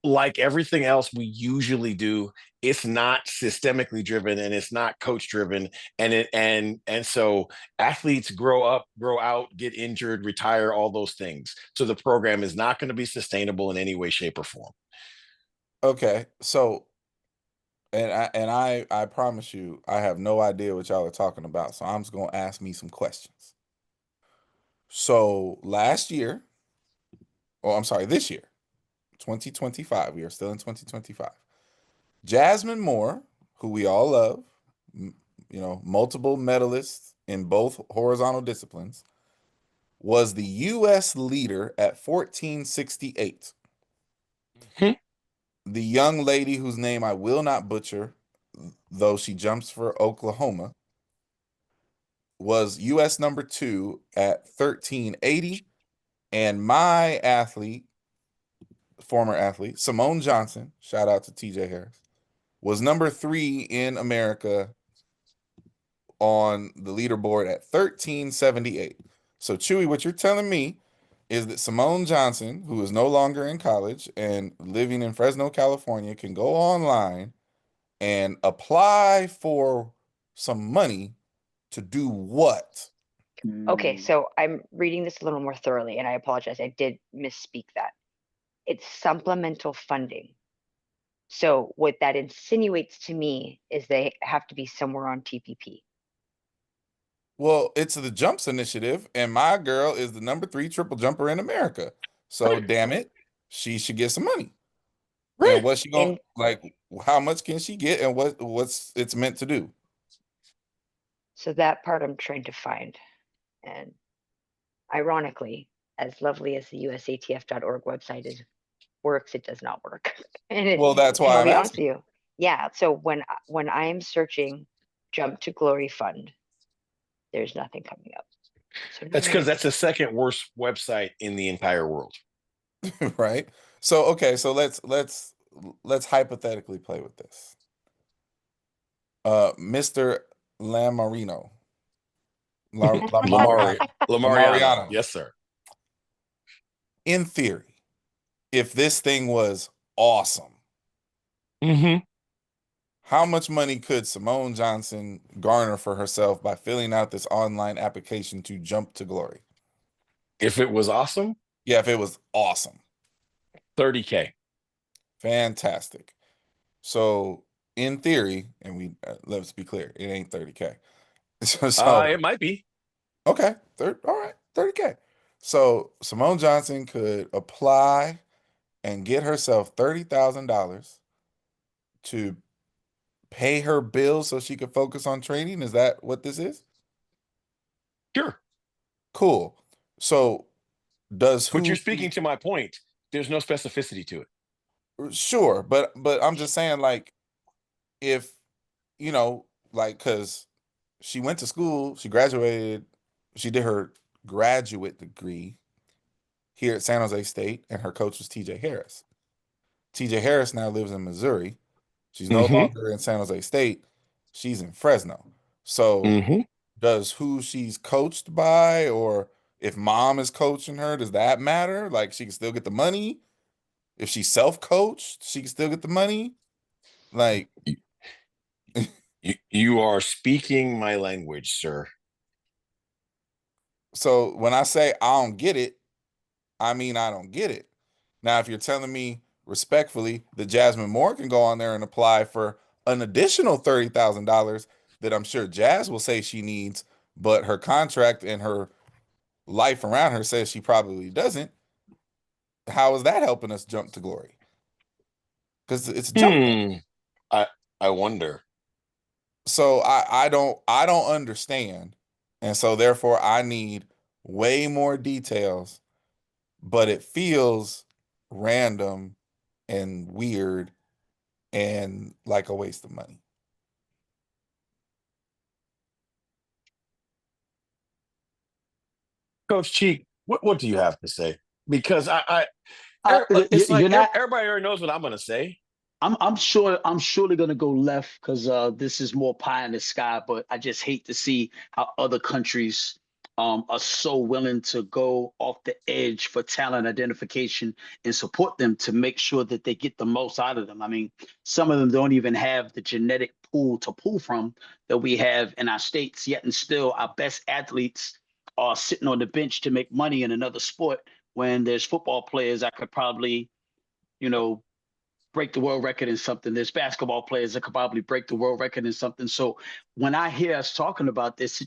like everything else we usually do, it's not systemically driven and it's not coach driven, and so athletes grow up, grow out, get injured, retire, all those things. So the program is not going to be sustainable in any way, shape, or form. Okay. So, I promise you, I have no idea what y'all are talking about. So I'm just gonna ask me some questions. So last year, oh, I'm sorry, this year, 2025. We are still in 2025. Jasmine Moore, who we all love, multiple medalists in both horizontal disciplines, was the U.S. leader at 1468. The young lady whose name I will not butcher, though she jumps for Oklahoma, was U.S. number 2 at 1380. And my athlete former athlete, Simone Johnson, shout out to TJ Harris, was number 3 in America on the leaderboard at 1378. So, Chewy, what you're telling me is that Simone Johnson, who is no longer in college and living in Fresno, California, can go online and apply for some money to do what? Okay, Mm. so I'm reading this a little more thoroughly, and I apologize. I did misspeak that. It's supplemental funding. So what that insinuates to me is they have to be somewhere on TPP. Well, it's the Jumps Initiative, and my girl is the number 3 triple jumper in America. So, Right. damn it, she should get some money. Right. And what's she gonna And like? How much can she get, and what's it's meant to do? so that part I'm trying to find. And ironically, as lovely as the usatf.org website is works, it does not work. And Well, that's and why I'll I'm be honest asking. with you. Yeah, so when I am searching Jump to Glory Fund, there's nothing coming up. So That's because that's the the second worst website in the entire world. Right? So, okay, so let's hypothetically play with this. Mr. Lamarino. Lamar Lamariano. Lamariano. Yes, sir. In theory, if this thing was awesome, Mm-hmm. how much money could Simone Johnson garner for herself by filling out this online application to Jump to Glory? If it was awesome, Yeah, if it was awesome. 30K. Fantastic. So, in theory, and we let's be clear, it ain't 30K. So, It might be. okay, all right, 30K. So Simone Johnson could apply and get herself $30,000 to pay her bills so she could focus on training. Is that what this is? Sure. Cool. So does But who you're speaking to my point. There's no specificity to it. sure, but I'm just saying, like, if like, because she went to school, she graduated, she did her graduate degree here at San Jose State, and her coach was TJ Harris. TJ Harris now lives in Missouri. She's no Mm-hmm. longer in San Jose State. She's in Fresno. So Mm-hmm. does who she's coached by, or if mom is coaching her, does that matter? Like, she can still get the money. If she's self-coached, she can still get the money. Like, You are speaking my language, sir. so when I say I don't get it, I mean I don't get it. Now, if you're telling me respectfully that Jasmine Moore can go on there and apply for an additional $30,000 that I'm sure Jazz will say she needs, but her contract and her life around her says she probably doesn't, how is that helping us jump to glory? Because it's jumping. I wonder. So I don't understand. And so therefore I need way more details, but it feels random and weird and like a waste of money. Coach Cheek, what do you have to say? Because it's like You're not. everybody already knows what I'm gonna say. I'm sure. I'm surely gonna go left because this is more pie in the sky. But I just hate to see how other countries are so willing to go off the edge for talent identification and support them to make sure that they get the most out of them. I mean, some of them don't even have the genetic pool to pull from that we have in our states. Yet and still, our best athletes are sitting on the bench to make money in another sport. When there's football players, I could probably, you know, break the world record in something. There's basketball players that could probably break the world record in something. So when I hear us talking about this,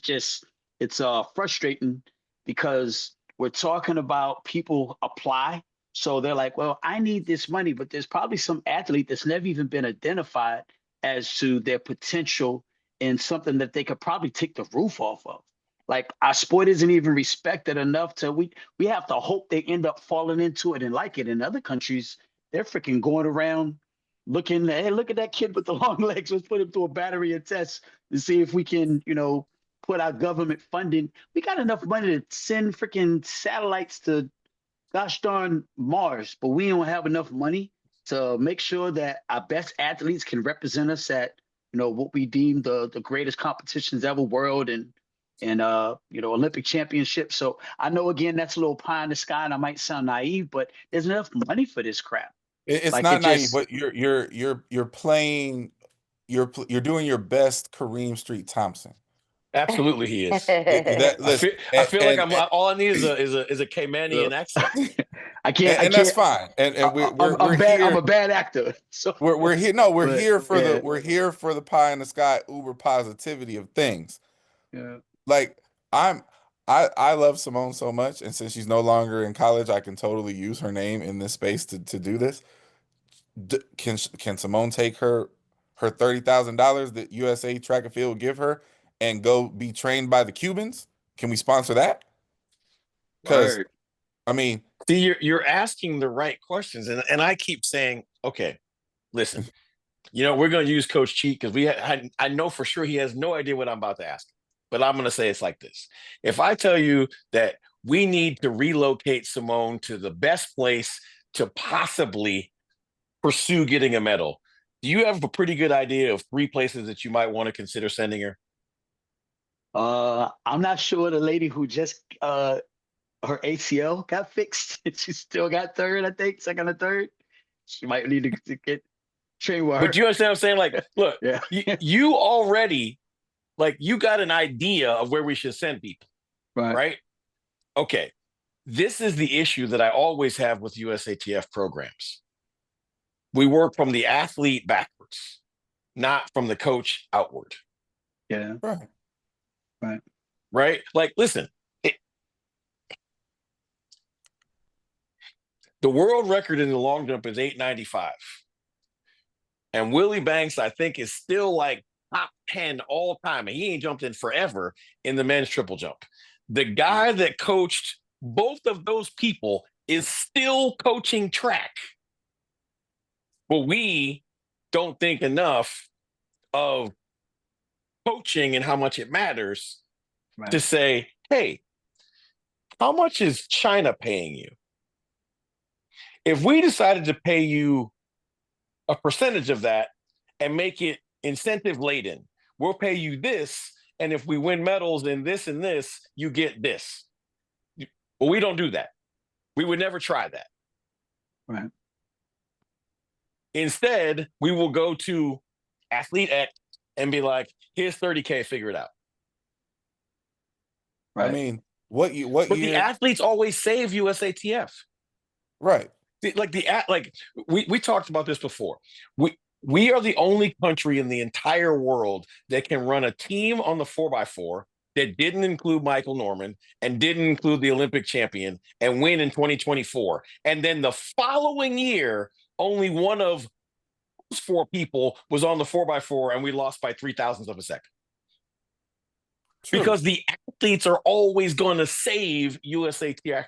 it's frustrating because we're talking about people apply. So they're like, well, I need this money, but there's probably some athlete that's never even been identified as to their potential in something that they could probably take the roof off of. Like our sport isn't even respected enough to we have to hope they end up falling into it and like it. In other countries, they're freaking going around looking, hey, look at that kid with the long legs. Let's put him through a battery of tests to see if we can, put our government funding. We got enough money to send freaking satellites to gosh darn Mars, but we don't have enough money to make sure that our best athletes can represent us at, what we deem the greatest competitions ever, world and Olympic championships. So I know again that's a little pie in the sky, and I might sound naive, but there's enough money for this crap. It's Like it not naive, just, but you're playing. You're doing your best Kareem Street Thompson. Absolutely, he is. That I listen, feel I feel like I'm all I need is a uh, Caymanian accent. I can't, I and that's can't. fine. And we're I'm bad. I'm here. a bad actor. So, We're here. No, but yeah, we're here for the pie in the sky uber positivity of things. yeah. Like I'm I love Simone so much, and since she's no longer in college, I can totally use her name in this space to do this. Can Simone take her $30,000 that USA Track and Field will give her and go be trained by the Cubans? Can we sponsor that? Because Word. I mean, See, you're asking the right questions, and I keep saying, okay, listen, we're going to use Coach Cheat because I know for sure he has no idea what I'm about to ask. But I'm going to say it's like this. If I tell you that we need to relocate Simone to the best place to possibly pursue getting a medal, do you have a pretty good idea of 3 places that you might want to consider sending her? I'm not sure the lady who just her ACL got fixed. She still got third, I think, second or third. She might need to get trained with her. But you understand what I'm saying? Like, look, Yeah. you already, like, you got an idea of where we should send people, Right. right? Okay. This is the issue that I always have with USATF programs. We work from the athlete backwards, not from the coach outward. Yeah. right. Right. Right? Like, listen, the world record in the long jump is 895. And Willie Banks, I think, is still like top 10 all time. And he ain't jumped in forever in the men's triple jump. The guy that coached both of those people is still coaching track. But we don't think enough of coaching and how much it matters to Right. say, hey, how much is China paying you? If we decided to pay you a percentage of that and make it incentive laden, we'll pay you this. And if we win medals in this and this, you get this. But we don't do that. We would never try that. Right. Instead, we will go to athlete X and be like, here's 30K, figure it out. I Right. mean, what But the year? athletes always save USATF. Right. We talked about this before. We are the only country in the entire world that can run a team on the 4x4 that didn't include Michael Norman and didn't include the Olympic champion and win in 2024. And then the following year, only one of those 4 people was on the 4x4 and we lost by 0.003 of a second. True. Because the athletes are always going to save USATF.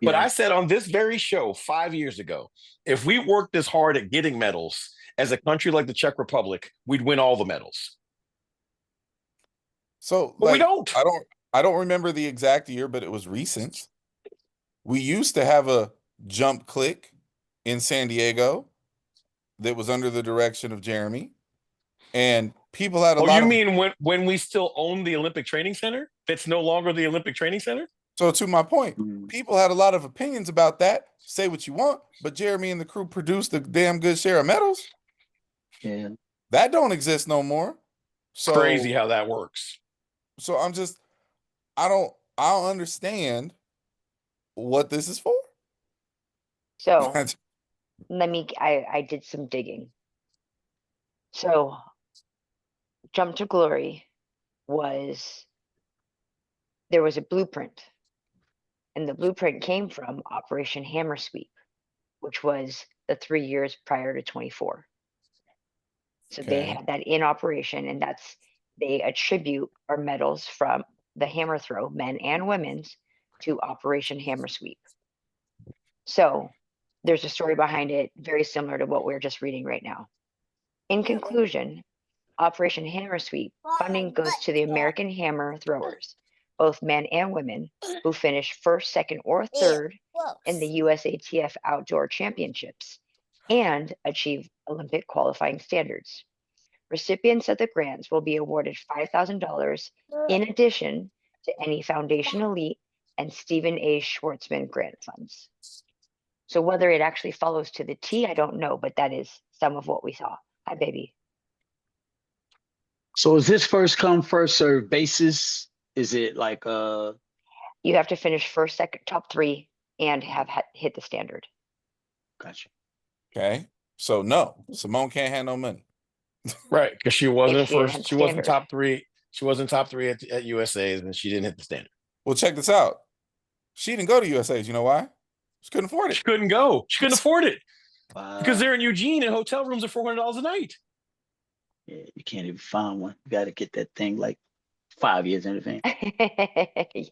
But Yeah. I said on this very show 5 years ago, if we worked this hard at getting medals as a country like the Czech Republic, we'd win all the medals. So But we like don't. I don't remember the exact year, but it was recent. We used to have a jump click in San Diego that was under the direction of Jeremy, and people had a Oh, lot you of. mean when we still own the Olympic Training Center? That's no longer the Olympic Training Center? So to my point, Mm. people had a lot of opinions about that. Say what you want, but Jeremy and the crew produced a damn good share of medals. Yeah. That don't exist no more. So Crazy how that works. So I don't understand what this is for. So I did some digging. So Jump to Glory there was a blueprint, and the blueprint came from Operation Hammer Sweep, which was the 3 years prior to 24. So they Okay. had that in operation, and they attribute our medals from the hammer throw, men and women's, to Operation Hammer Sweep. So there's a story behind it, very similar to what we're just reading right now. In conclusion, Operation Hammer Sweep funding goes to the American hammer throwers, both men and women, who finish first, second, or third in the USATF Outdoor Championships and achieve Olympic qualifying standards. Recipients of the grants will be awarded $5,000 in addition to any Foundation Elite and Stephen A. Schwartzman grant funds. So whether it actually follows to the T, I don't know, but that is some of what we saw. Hi, baby. So is this first come, first serve basis? Is it like You have to finish first, second, top three, and have hit the standard. gotcha. Okay. So no, Simone can't have no money. Right, because she wasn't If she didn't hit first. the She wasn't standard. top three. She wasn't top three at USA's, and she didn't hit the standard. Well, check this out. She didn't go to USA's. You know why? She couldn't afford She it. couldn't go. She couldn't afford it because Wow. they're in Eugene, and hotel rooms are $400 a night. Yeah, you can't even find one. You got to get that thing like 5 years in advance. Yes.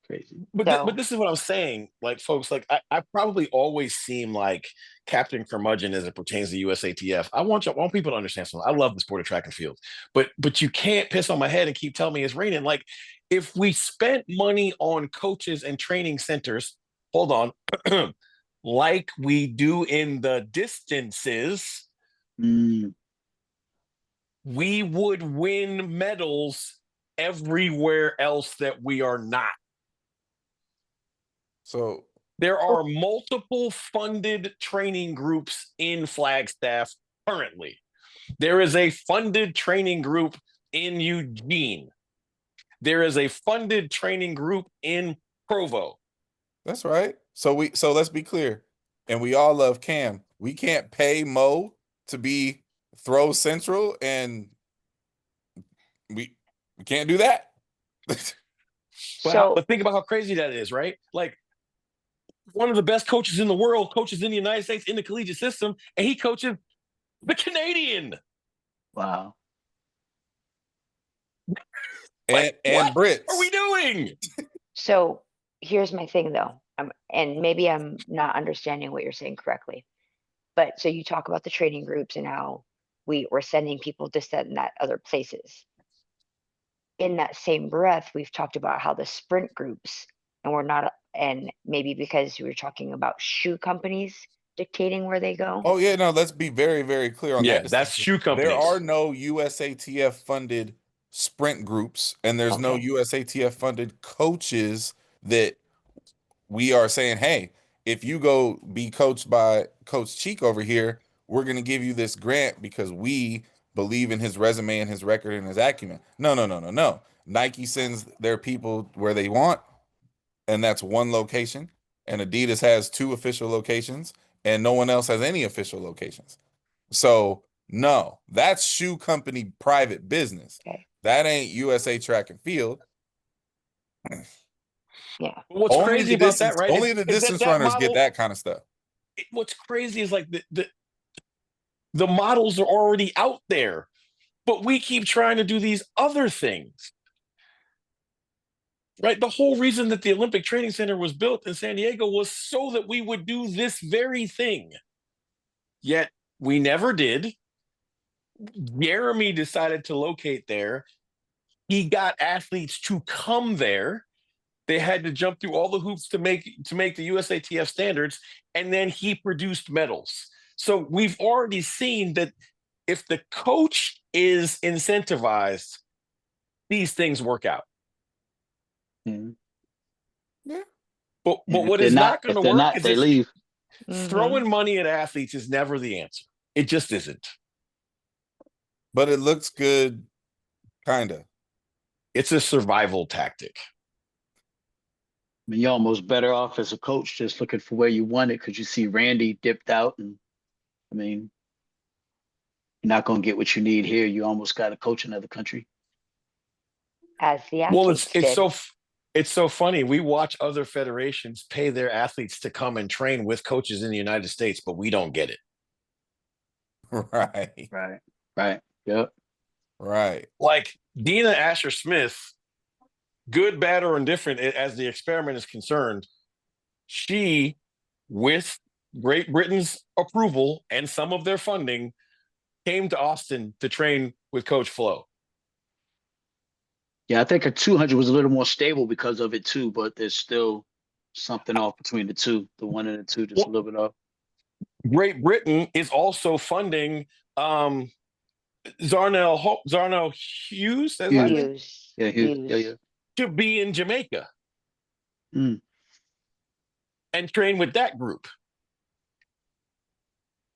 Crazy. But So- but this is what I'm saying, like folks, like I probably always seem like Captain Curmudgeon as it pertains to USATF. I want people to understand something. I love the sport of track and field, but you can't piss on my head and keep telling me it's raining. Like if we spent money on coaches and training centers, hold on, like we do in the distances, Mm, we would win medals everywhere else that we are not. So There are multiple funded training groups in Flagstaff currently. There is a funded training group in Eugene. There is a funded training group in Provo. that's right. So let's be clear. And we all love Cam. We can't pay Mo to be throw central, and we can't do that. But think about how crazy that is, right? Like one of the best coaches in the world coaches in the United States in the collegiate system, and he coaches the Canadian. wow. Like, and what Brits. are we doing? So here's my thing though, and maybe I'm not understanding what you're saying correctly. But so you talk about the training groups and how we're sending people to send that other places. In that same breath, we've talked about how the sprint groups, and we're not, and maybe because we were talking about shoe companies dictating where they go. Oh yeah, no, let's be very, very clear on Yeah, that. that's shoe companies. There are no USATF funded sprint groups, and there's no Okay. USATF funded coaches that we are saying, hey, if you go be coached by Coach Cheek over here, we're going to give you this grant because we believe in his resume and his record and his acumen. No. Nike sends their people where they want, and that's one location. And Adidas has 2 official locations, and no one else has any official locations. So no, that's shoe company private business. Okay. That ain't USA Track and Field. Yeah. What's Only crazy the about distance, that, right? only is- the is that distance that runners model- get that kind of stuff. What's crazy is like the models are already out there, but we keep trying to do these other things. Right? The whole reason that the Olympic Training Center was built in San Diego was so that we would do this very thing. Yet we never did. Jeremy decided to locate there. He got athletes to come there. They had to jump through all the hoops to make the USATF standards, and then he produced medals. So we've already seen that if the coach is incentivized, these things work out. Mhm. But And if what they're is not if going to they're work not, is they that leave. Mhm. throwing money at athletes is never the answer. It just isn't. But it looks good, kind of. It's a survival tactic. I mean, you're almost better off as a coach just looking for where you want it because you see Randy dipped out, and I mean, you're not going to get what you need here. You almost got to coach another country. As the Well, athletes it's so funny. We watch other federations pay their athletes to come and train with coaches in the United States, but we don't get it. Right. Right. Yep. Right. Like Dina Asher Smith, good, bad, or indifferent as the experiment is concerned, she, with Great Britain's approval and some of their funding, came to Austin to train with Coach Flo. Yeah, I think a 200 was a little more stable because of it too, but there's still something off between the two. The one and the two, just a Well, little bit off. Great Britain is also funding Zarnell Hughes, that's last Hughes. name, Use, Yeah, Hughes. Yeah, yeah. use. to be in Jamaica Mm. and train with that group.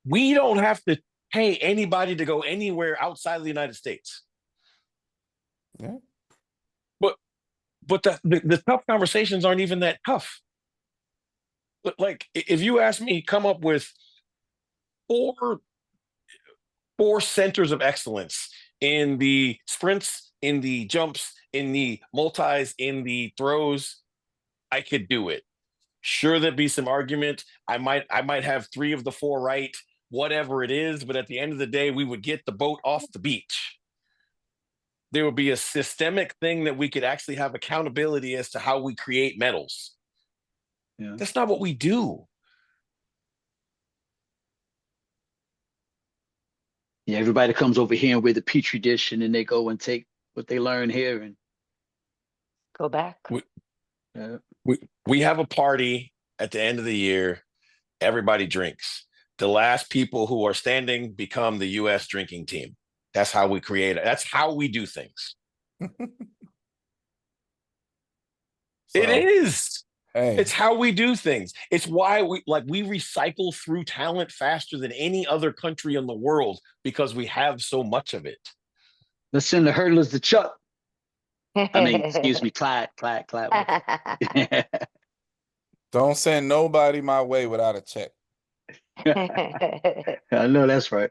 We don't have to pay anybody to go anywhere outside of the United States. Yeah. But the tough conversations aren't even that tough. But like, if you ask me, come up with four centers of excellence in the sprints, in the jumps, in the multis, in the throws, I could do it. Sure, there'd be some argument. I might have 3 of the 4 right, whatever it is, but at the end of the day, we would get the boat off the beach. There would be a systemic thing that we could actually have accountability as to how we create medals. Yeah. That's not what we do. Yeah, everybody comes over here with a petri dish and then they go and take what they learn here and Go back. uh, We have a party at the end of the year. Everybody drinks. The last people who are standing become the U.S. drinking team. That's how we create it. That's how we do things. It is. Hey, It's how we do things. It's why we recycle through talent faster than any other country in the world because we have so much of it. let's send the hurdlers to Chuck. I mean, excuse me, Clyde. don't send nobody my way without a check. I know that's right.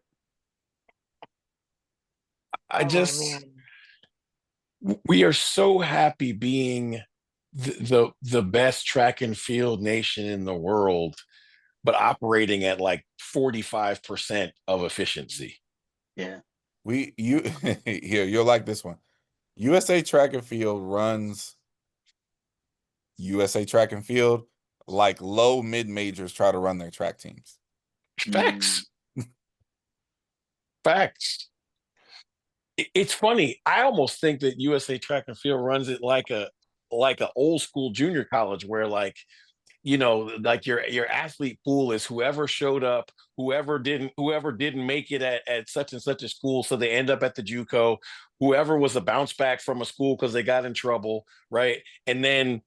Man. We are so happy being the best track and field nation in the world, but operating at like 45% of efficiency. Yeah. Here, you'll like this one. USA Track and Field runs USA Track and Field like low mid-majors try to run their track teams. Facts. Facts. It's funny. I almost think that USA Track and Field runs it like a old school junior college where like like your athlete pool is whoever showed up, whoever didn't make it at such and such a school, so they end up at the JUCO, whoever was a bounce back from a school because they got in trouble, right? And then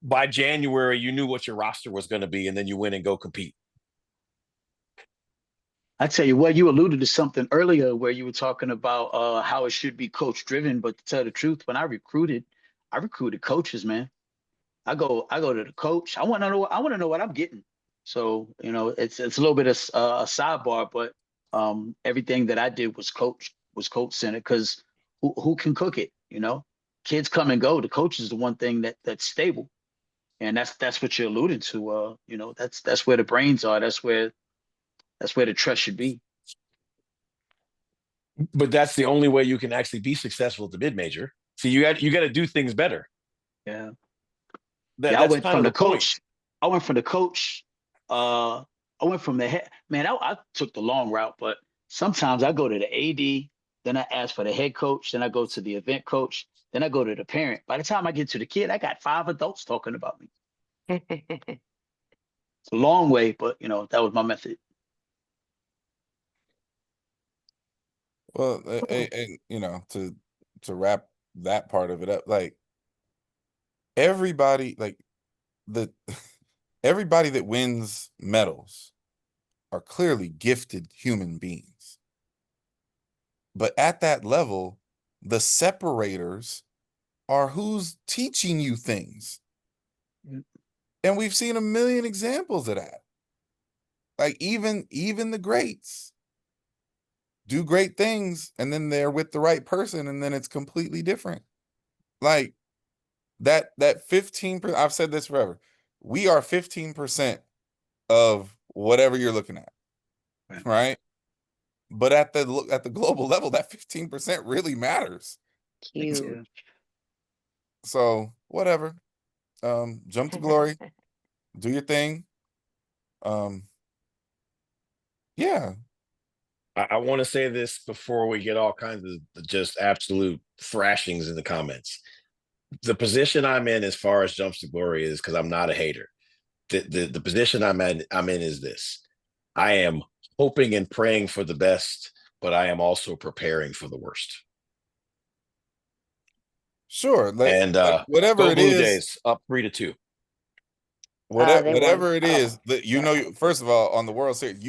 by January, you knew what your roster was going to be, and then you win and go compete. I tell you what, you alluded to something earlier where you were talking about how it should be coach driven, but to tell the truth, when I recruited coaches, man. I go to the coach. I want to know what I'm getting. So, it's a little bit of a sidebar, but everything that I did was coach centered because who can cook it? Kids come and go. The coach is the one thing that's stable, and that's what you're alluding to. That's where the brains are. That's where the trust should be. But that's the only way you can actually be successful at the mid major. So you got to do things better. Yeah. I went from the coach. I went from the coach. I went from the head. Man, I took the long route, but sometimes I go to the AD, then I ask for the head coach, then I go to the event coach, then I go to the parent. By the time I get to the kid, I got 5 adults talking about me. It's a long way, but that was my method. Well, and to wrap that part of it up, like everybody, like everybody that wins medals are clearly gifted human beings. But at that level, the separators are who's teaching you things. And we've seen a million examples of that. Like even the greats do great things and then they're with the right person and then it's completely different. Like that 15%, I've said this forever. We are 15% of whatever you're looking at. Right? But at the global level, that 15% really matters. Huge. So whatever. Jump to glory. Do your thing. Yeah. I want to say this before we get all kinds of just absolute thrashings in the comments. The position I'm in as far as jumps to glory is because I'm not a hater. The position I'm in is this. I am hoping and praying for the best, but I am also preparing for the worst. Sure. And whatever go it Blue is, Jays up 3-2. They whatever won. it is that first of all, on the World Series,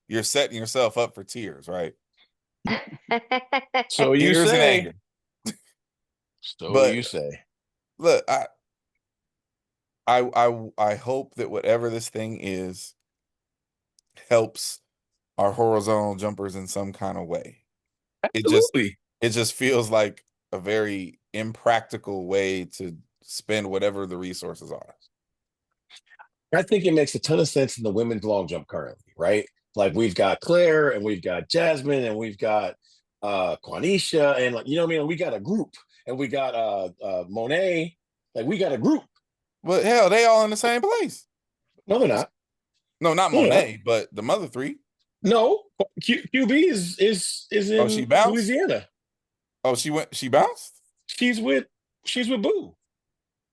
you're setting yourself up for tears, right? So you Tears and say. anger. So But you say. look, I hope that whatever this thing is helps our horizontal jumpers in some kind of way. Absolutely. It just feels like a very impractical way to spend whatever the resources are. I think it makes a ton of sense in the women's long jump currently, right? Like we've got Claire and we've got Jasmine and we've got Quanisha and like, you know what I mean? We got a group and we got Monet. Like we got a group. Well, hell, they all in the same place. No, they're not. No, not No, they're Monet, but the mother three. No, QB is in she bounced? Louisiana. Oh, she bounced? She's with Boo.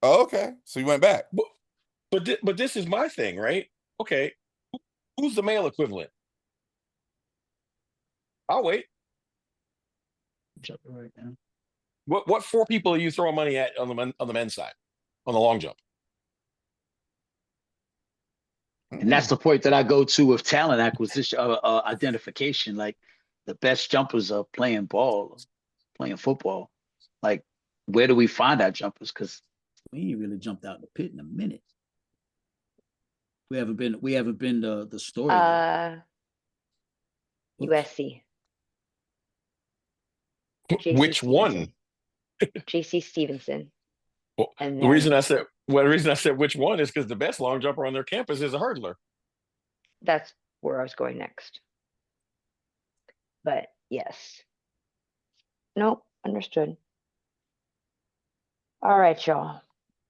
Oh, okay. So you went back. But this is my thing, right? Okay, who's the male equivalent? I'll wait. Jumping right now. What 4 people are you throwing money at on the men's side on the long jump? And that's the point that I go to with talent acquisition, identification. Like the best jumpers are playing ball, playing football. Like, where do we find our jumpers? Because we ain't really jumped out in the pit in a minute. We haven't been the story. USC. Which one? JC Stevenson. Well, And the reason I said which one is because the best long jumper on their campus is a hurdler. That's where I was going next. But yes. Nope, understood. All right, y'all.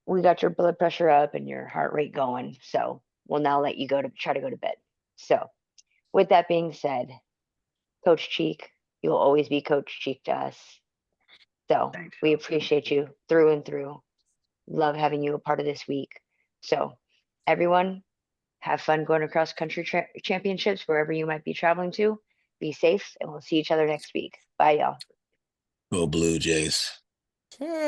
We got your blood pressure up and your heart rate going. So we'll now let you try to go to bed. So with that being said, Coach Cheek, you'll always be Coach Cheek to us. So Thanks. we appreciate you through and through. Love having you a part of this week. So everyone, have fun going across country championships wherever you might be traveling to. Be safe, and we'll see each other next week. Bye, y'all. Go Blue Jays. Yeah.